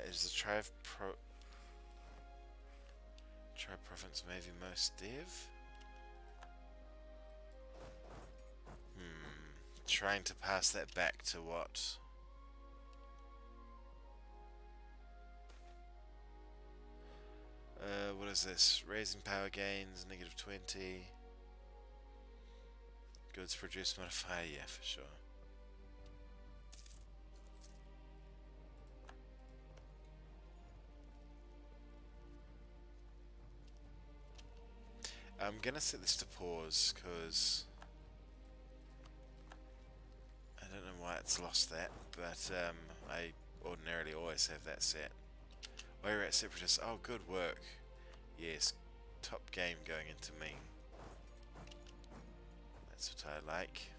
Is the tribe province maybe most dev? Trying to pass that back to what? What is this? Raising power gains, -20. Goods produced modifier, yeah, for sure. I'm gonna set this to pause, because I don't know why it's lost that, but I ordinarily always have that set. While you're at Separatists, oh, good work. Yes, top game going into me. That's what I like.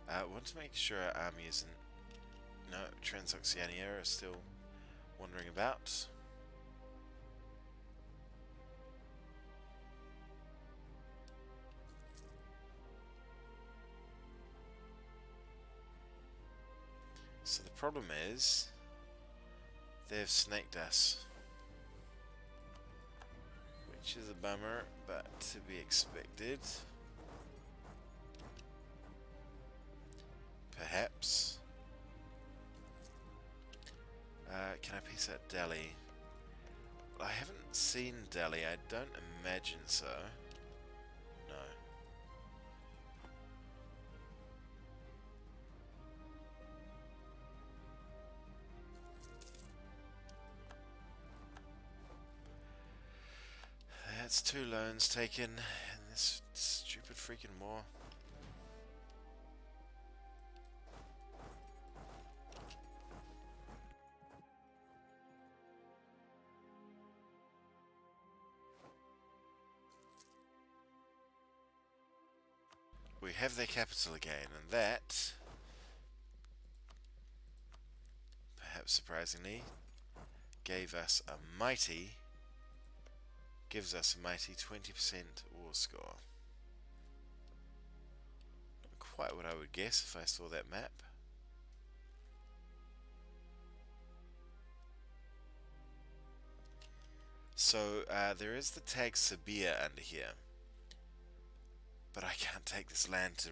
I want to make sure our army isn't... No, Transoxiania are still wandering about. So the problem is, they've snaked us. which is a bummer, but to be expected. Perhaps. Can I piece out Delhi? I haven't seen Delhi. I don't imagine so. No. That's 2 loans taken in this stupid freaking war. We have their capital again, and that, perhaps surprisingly, gives us a mighty 20% war score. Not quite what I would guess if I saw that map. So there is the tag Sibir under here, but I can't take this land to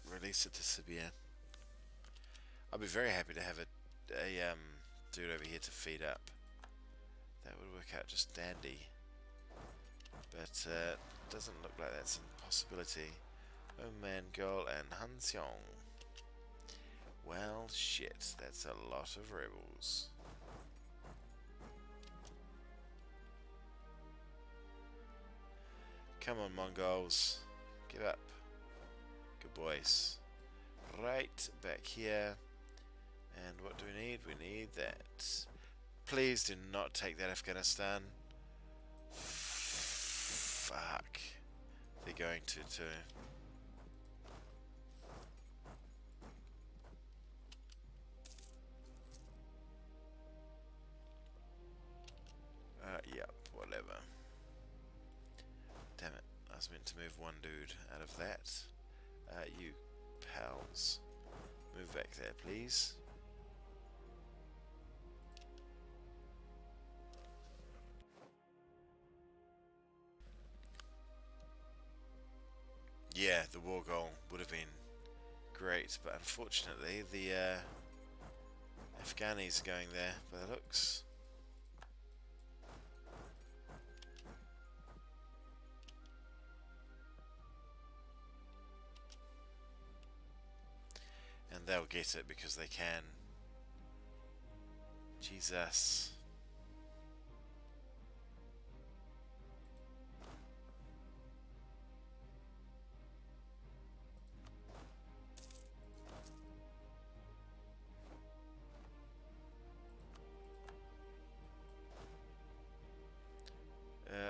release it to Sibir. I'll be very happy to have a dude over here to feed up. That would work out just dandy. But doesn't look like that's a possibility. Oh man, Gol and Hanseong. Well, shit, that's a lot of rebels. Come on, Mongols, give up. Good boys. Right back here. And what do we need? We need that. Please do not take that, Afghanistan. Fuck. They're going to too. Yep, whatever. Damn it. I was meant to move one dude out of that. You pals. Move back there, please. Yeah, the war goal would have been great, but unfortunately the Afghanis are going there by the looks. And they'll get it because they can. Jesus.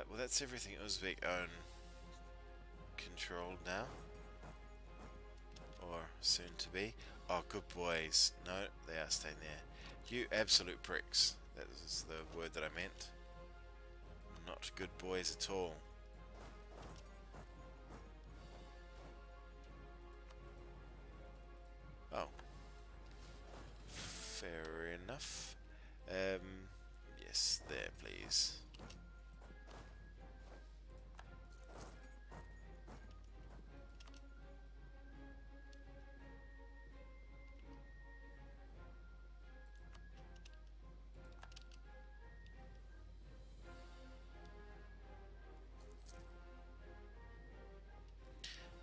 Well, that's everything Uzbek own controlled now. Or soon to be. Oh, good boys. No, they are staying there. You absolute pricks. That is the word that I meant. Not good boys at all. Oh. Fair enough. Yes, there please.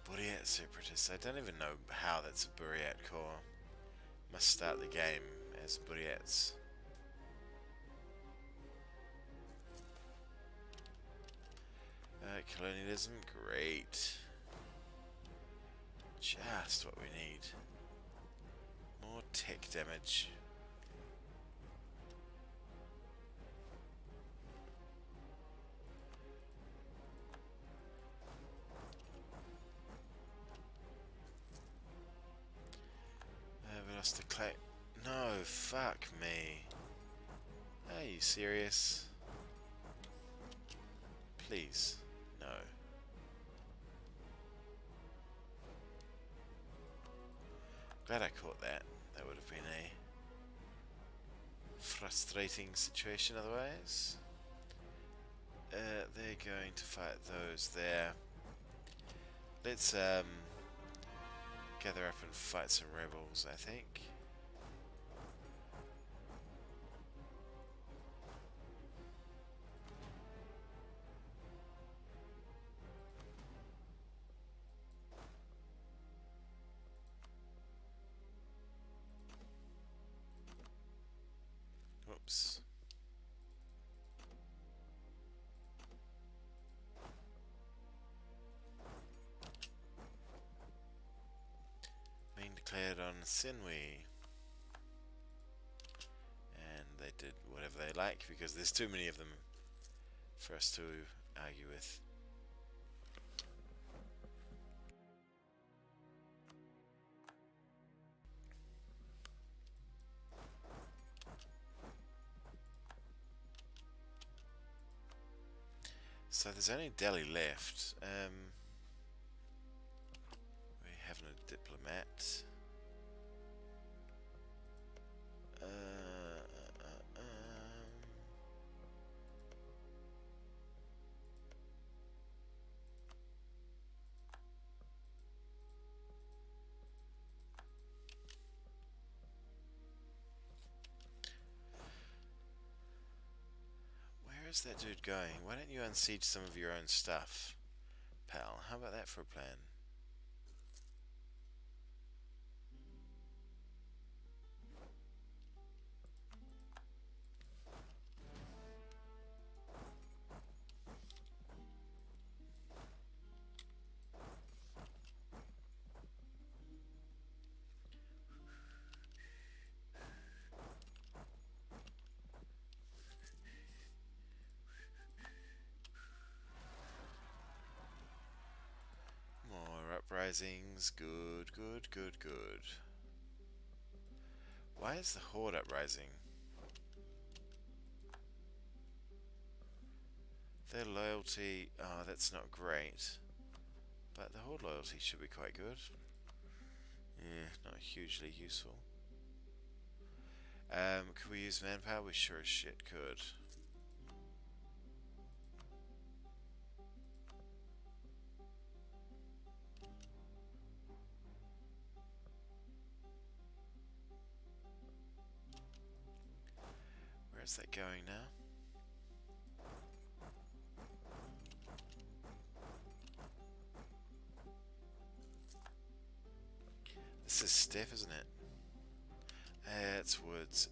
Buryat Separatists. I don't even know how that's a Buryat core. Must start the game as Buryats. Colonialism, great. Just what we need. More tech damage. We lost the clay. No, fuck me. Are you serious? Please, no. Glad I caught that. That would have been a frustrating situation otherwise. they're going to fight those there. Let's gather up and fight some rebels, I think. Whoops. Being declared on Sinwi. And they did whatever they like because there's too many of them for us to argue with. So there's only Delhi left. We have no diplomat. Where's that dude going? Why don't you unsiege some of your own stuff, pal? How about that for a plan? Uprisings, good, good, good, good. Why is the Horde uprising? Their loyalty, oh, that's not great. But the Horde loyalty should be quite good. Yeah, not hugely useful. Could we use manpower? We sure as shit could. Where's that going now? This is steppe, isn't it? It's woods.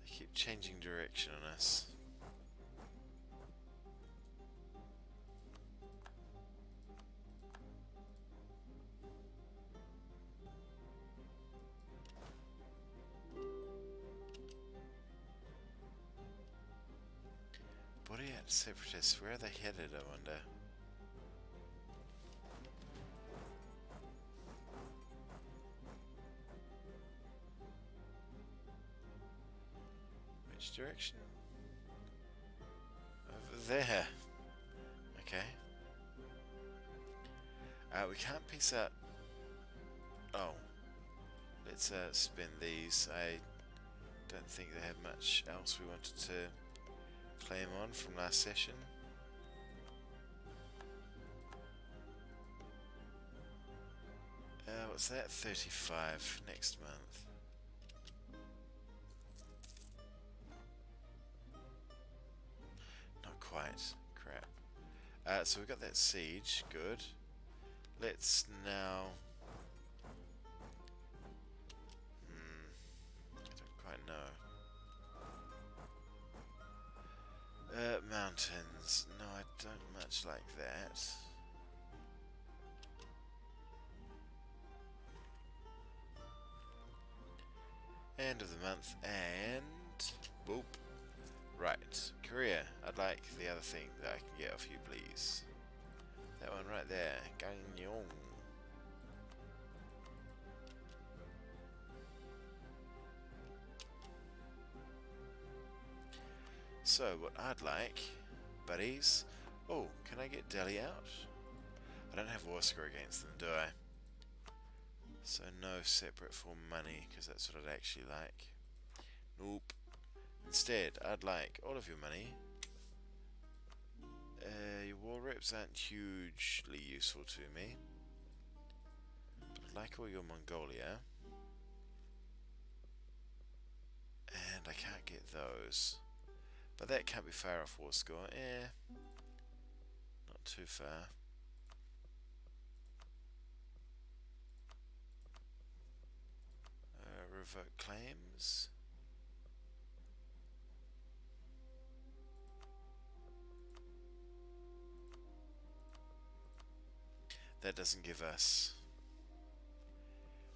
They keep changing direction on us. Separatists, where are they headed, I wonder? Which direction? Over there. Okay. We can't piece out... Oh. Let's spin these. I don't think they have much else we wanted to claim on from last session. What's that? 35 next month. Not quite. Crap. So we've got that siege. Good. Let's now... I don't quite know. Mountains. No, I don't much like that. End of the month and... boop. Right. Korea. I'd like the other thing that I can get off you, please. That one right there. Gagnon. So, what I'd like, buddies... Oh, can I get Delhi out? I don't have war score against them, do I? So no separate for money, because that's what I'd actually like. Nope. Instead, I'd like all of your money. Your war reps aren't hugely useful to me. But I'd like all your Mongolia. And I can't get those. But that can't be far off war score. Not too far. Revoke claims. That doesn't give us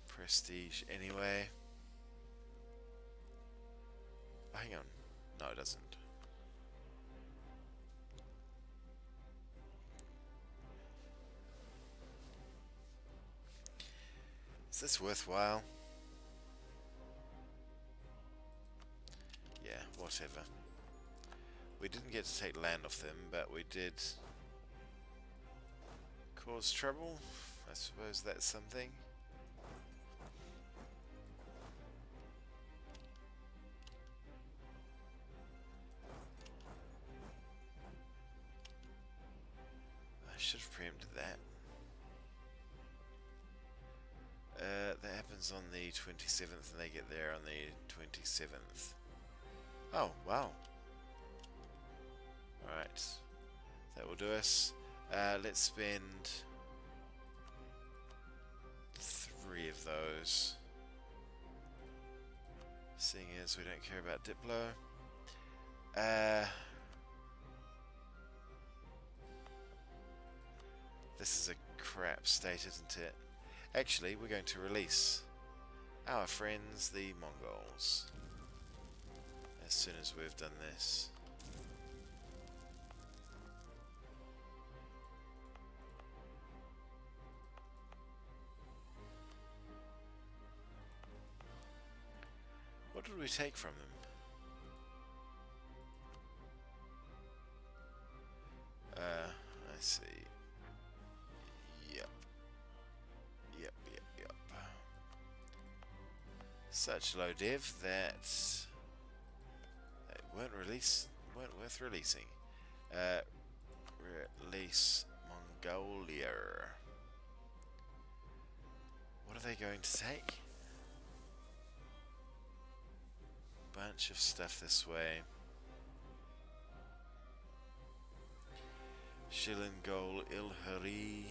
prestige anyway. Oh, hang on. No, it doesn't. Is this worthwhile? Yeah, whatever. We didn't get to take land off them, but we did cause trouble. I suppose that's something. I should have preempted that. That happens on the 27th and they get there on the 27th. Oh, wow. Alright. That will do us. Let's spend 3 of those. Seeing as we don't care about Diplo. This is a crap state, isn't it? Actually, we're going to release our friends, the Mongols, as soon as we've done this. What did we take from them? I see. Yep. Such low div that they weren't worth releasing. Release Mongolia. What are they going to take? Bunch of stuff this way. Shilingol Ilhari.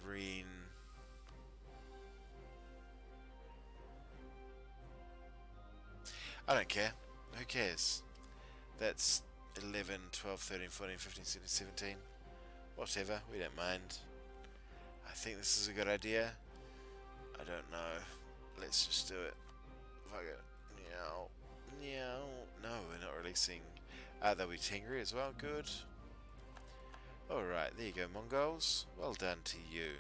Arene. I don't care. Who cares? That's 11, 12, 13, 14, 15, 16, 17. Whatever, we don't mind. I think this is a good idea. I don't know. Let's just do it. Fuck it. No, we're not releasing. There'll be Tingri as well. Good. Alright, there you go, Mongols. Well done to you.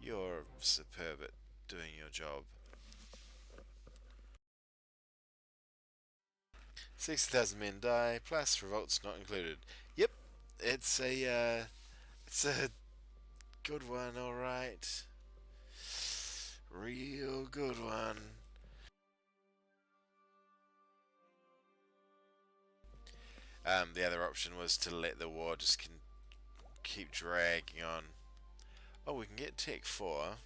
You're superb at doing your job. 60,000 men die, plus revolts not included. Yep, it's a good one, alright. Real good one. The other option was to let the war just keep dragging on. Oh, we can get Tech 4.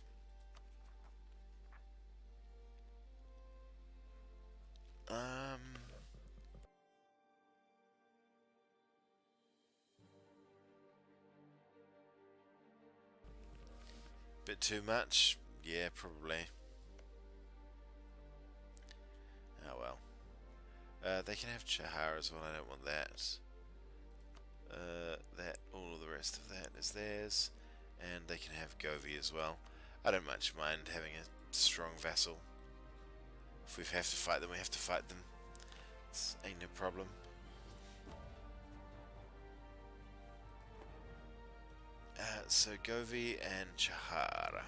Bit too much? Yeah, probably. Oh well. They can have Chahar as well, I don't want that. All of the rest of that is theirs. And they can have Govi as well. I don't much mind having a strong vassal. If we have to fight them, we have to fight them. It's ain't no problem. So Govi and Chahar.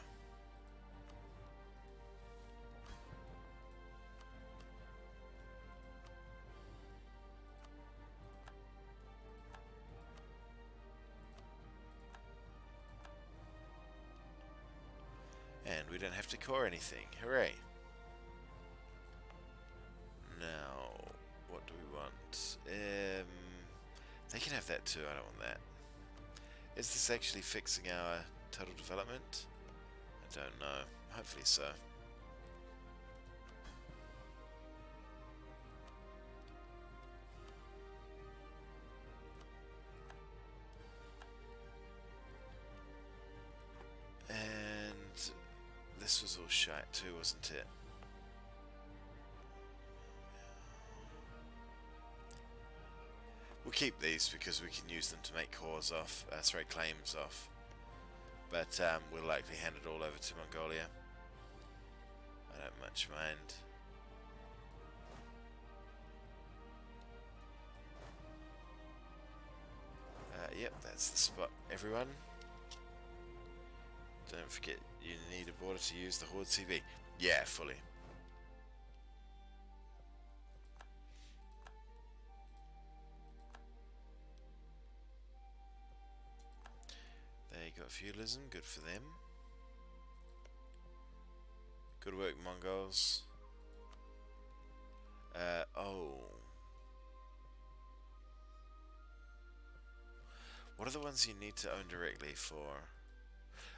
don't have to core anything. Hooray! Now, what do we want? They can have that too, I don't want that. Is this actually fixing our total development? I don't know. Hopefully so. And this was all shite too, wasn't it? We'll keep these because we can use them to make cores off, claims off. But we'll likely hand it all over to Mongolia. I don't much mind. Yep, that's the spot, everyone. Don't forget you need a border to use the Horde CV. Yeah, fully. They got feudalism, good for them. Good work, Mongols. Oh. What are the ones you need to own directly for?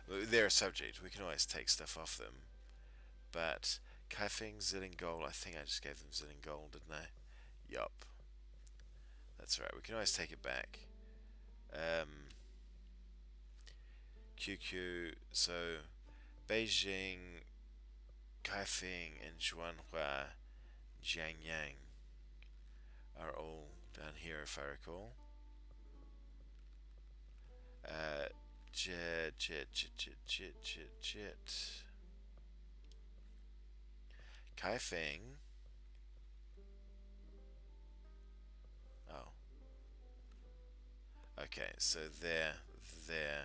They're a subject, we can always take stuff off them. But Kaifeng, Zilling Gold, I think I just gave them Zilling Gold, didn't I? Yup. That's right, we can always take it back. QQ, so Beijing, Kaifeng, and Zhuanhua, Jiangyang are all down here if I recall. Kaifeng. Oh. Okay, so there. There,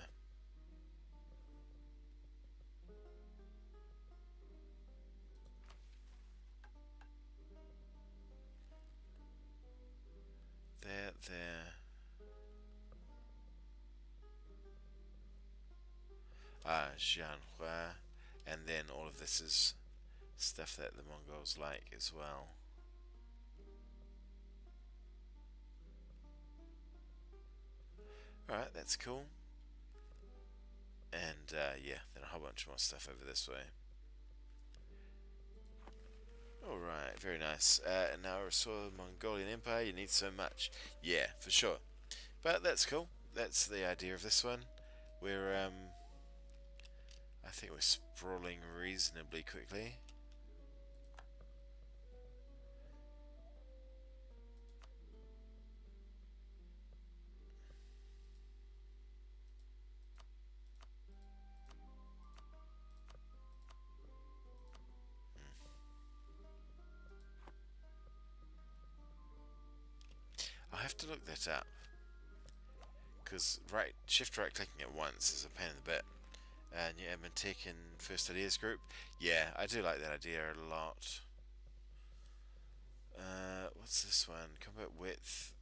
Jianhua, and then all of this is stuff that the Mongols like as well. Alright, that's cool. And yeah, then a whole bunch more stuff over this way. Alright, very nice. And now restore the Mongolian Empire, you need so much. Yeah, for sure. But that's cool. That's the idea of this one. We're, I think we're sprawling reasonably quickly. I have to look that up, because shift right clicking at once is a pain in the bit. And yeah, admin tech and first ideas group. Yeah, I do like that idea a lot. What's this one? Combat width,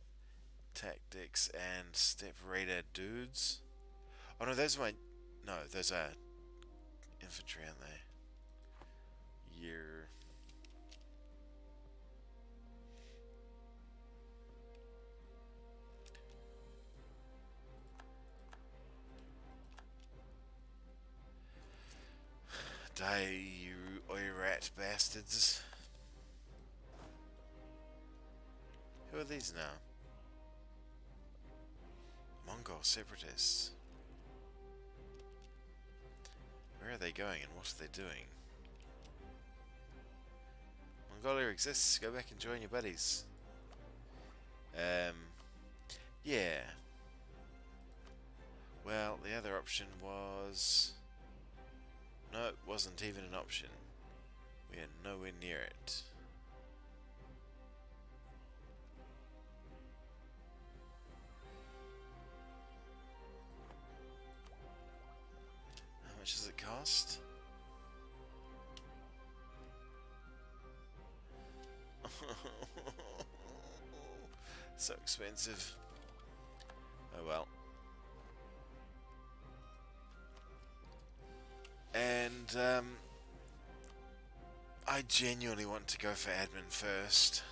tactics, and step radar dudes. Oh no, those are those are infantry, aren't they? Year. Die, you rat bastards. Who are these now? Mongol separatists. Where are they going and what are they doing? Mongolia exists, go back and join your buddies. Yeah. Well, the other option was... No, it wasn't even an option. We are nowhere near it. How much does it cost? So expensive. Oh well. And I genuinely want to go for admin first.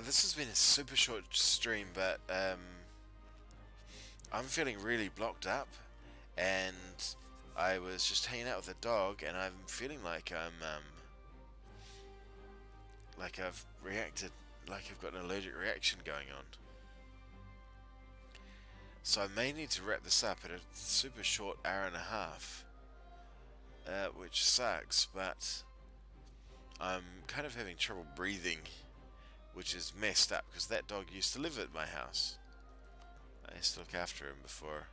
This has been a super short stream, but I'm feeling really blocked up, and I was just hanging out with the dog, and I'm feeling like I've reacted, like I've got an allergic reaction going on. So I may need to wrap this up at a super short hour and a half, which sucks, but I'm kind of having trouble breathing, which is messed up because that dog used to live at my house. I used to look after him before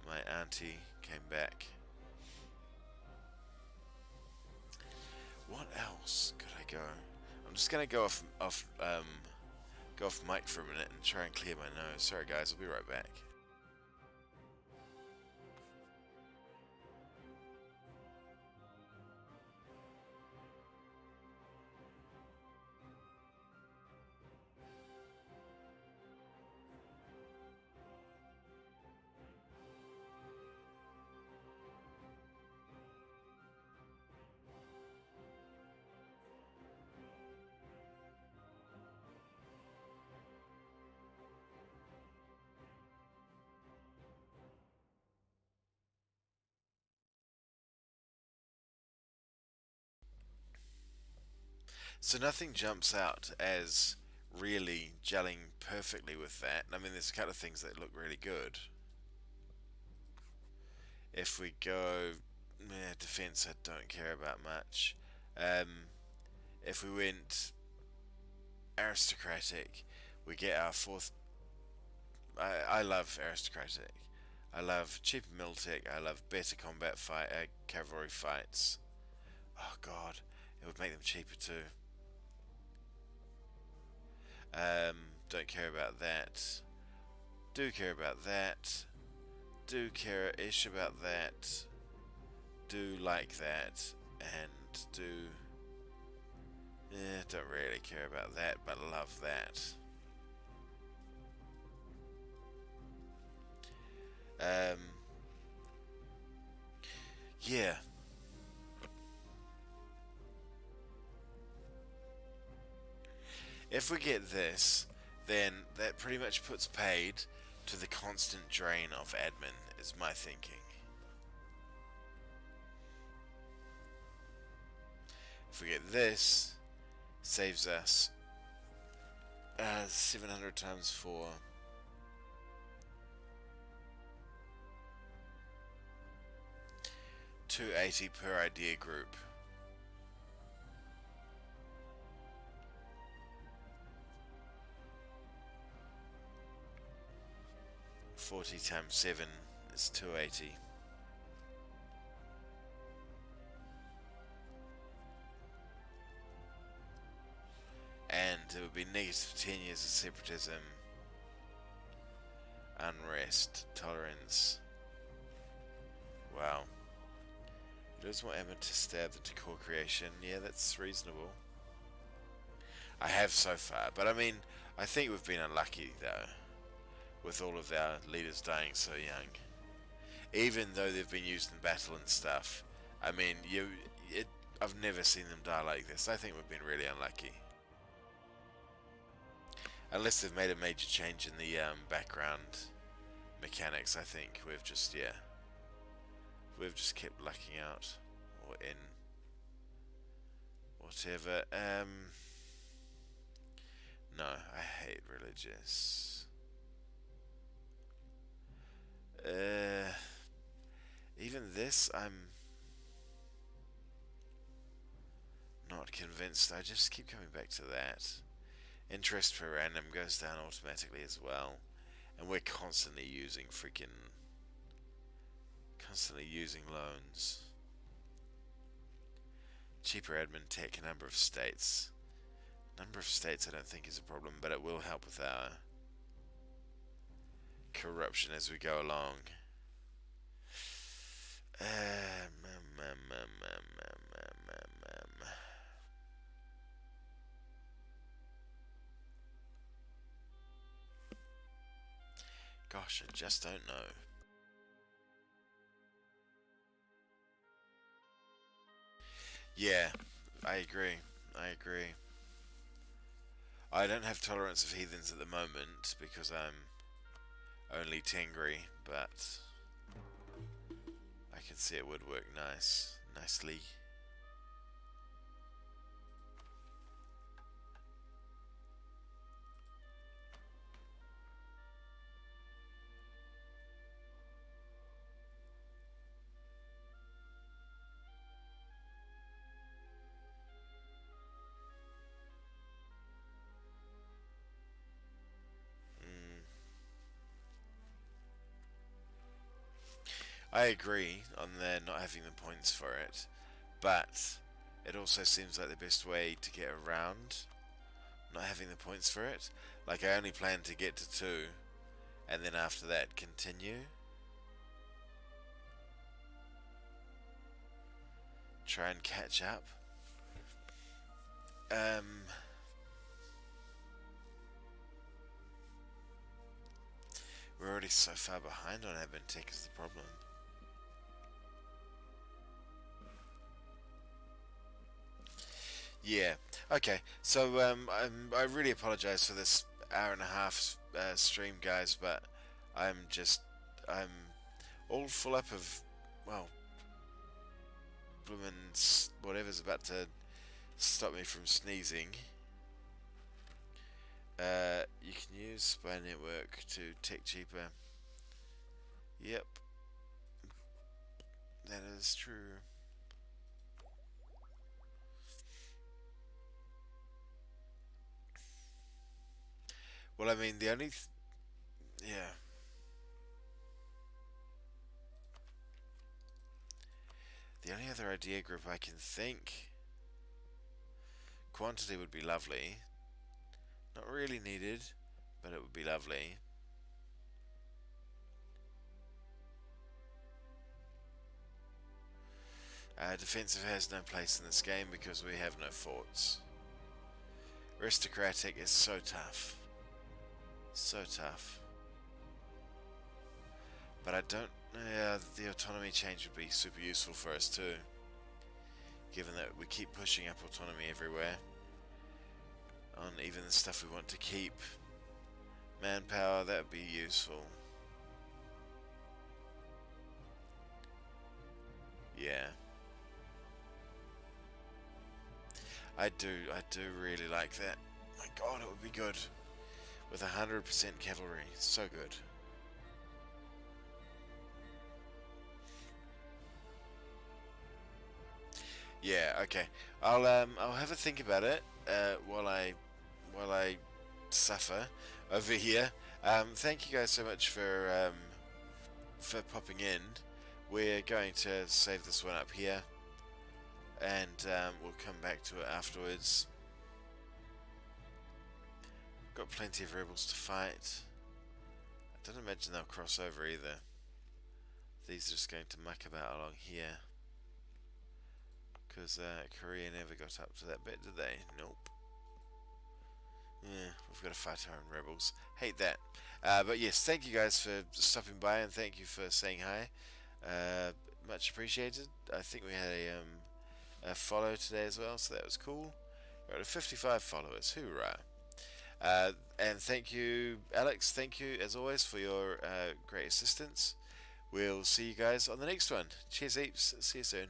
my auntie came back. What else could I go? I'm just gonna go off mic for a minute and try and clear my nose. Sorry guys, I'll be right back. So nothing jumps out as really gelling perfectly with that. I mean, there's a couple of things that look really good. If we go defense, I don't care about much. If we went aristocratic, we get our fourth. I love aristocratic. I love cheaper militech. I love better combat cavalry fights. Oh god, it would make them cheaper too. Don't care about that. Do care about that. Do care-ish about that. Do like that. And do... don't really care about that, but love that. Yeah. If we get this, then that pretty much puts paid to the constant drain of admin, is my thinking. If we get this, saves us 700 times 4. $280 per idea group. $40 times 7 is $280. And it would be negative 10 years of separatism, unrest, tolerance. Wow. Lose more ammo to stab the decor creation. Yeah, that's reasonable. I have so far, but I mean, I think we've been unlucky though, with all of our leaders dying so young. Even though they've been used in battle and stuff, I mean, I've never seen them die like this. I think we've been really unlucky. Unless they've made a major change in the background mechanics, I think we've just kept lucking out, or in whatever. No, I hate religious. Even this, I'm not convinced. I just keep coming back to that. Interest per random goes down automatically as well, and we're constantly using loans. Cheaper admin tech, number of states. Number of states I don't think is a problem, but it will help with our corruption as we go along. Gosh, I just don't know. Yeah, I agree. I agree. I don't have tolerance of heathens at the moment because I'm only Tengri, but I can see it would work nicely. Mm, I agree on their not having the points for it, but it also seems like the best way to get around not having the points for it. Like, I only plan to get to 2, and then after that continue. Try and catch up. We're already so far behind on admin tech is the problem. Yeah. Okay. So I really apologize for this hour and a half stream, guys, but I'm all full up of, well, bloomin' whatever's about to stop me from sneezing. You can use Spy Network to tech cheaper. Yep, that is true. Well, I mean, yeah. The only other idea group I can think, quantity would be lovely. Not really needed, but it would be lovely. Defensive has no place in this game because we have no forts. Aristocratic is so tough. So tough. But I don't... Yeah, the autonomy change would be super useful for us too. Given that we keep pushing up autonomy everywhere. On even the stuff we want to keep. Manpower, that would be useful. Yeah. I do really like that. My god, it would be good. With 100% cavalry. So good. Yeah, okay. I'll have a think about it while I suffer over here. Thank you guys so much for popping in. We're going to save this one up here, and we'll come back to it afterwards. Got plenty of rebels to fight. I don't imagine they'll cross over either. These are just going to muck about along here. Because Korea never got up to that bit, did they? Nope. Yeah, we've got to fight our own rebels. Hate that. But yes, thank you guys for stopping by, and thank you for saying hi. Much appreciated. I think we had a follow today as well, so that was cool. We're at 55 followers. Hoorah. And thank you, Alex. Thank you, as always, for your great assistance. We'll see you guys on the next one. Cheers, heaps. See you soon.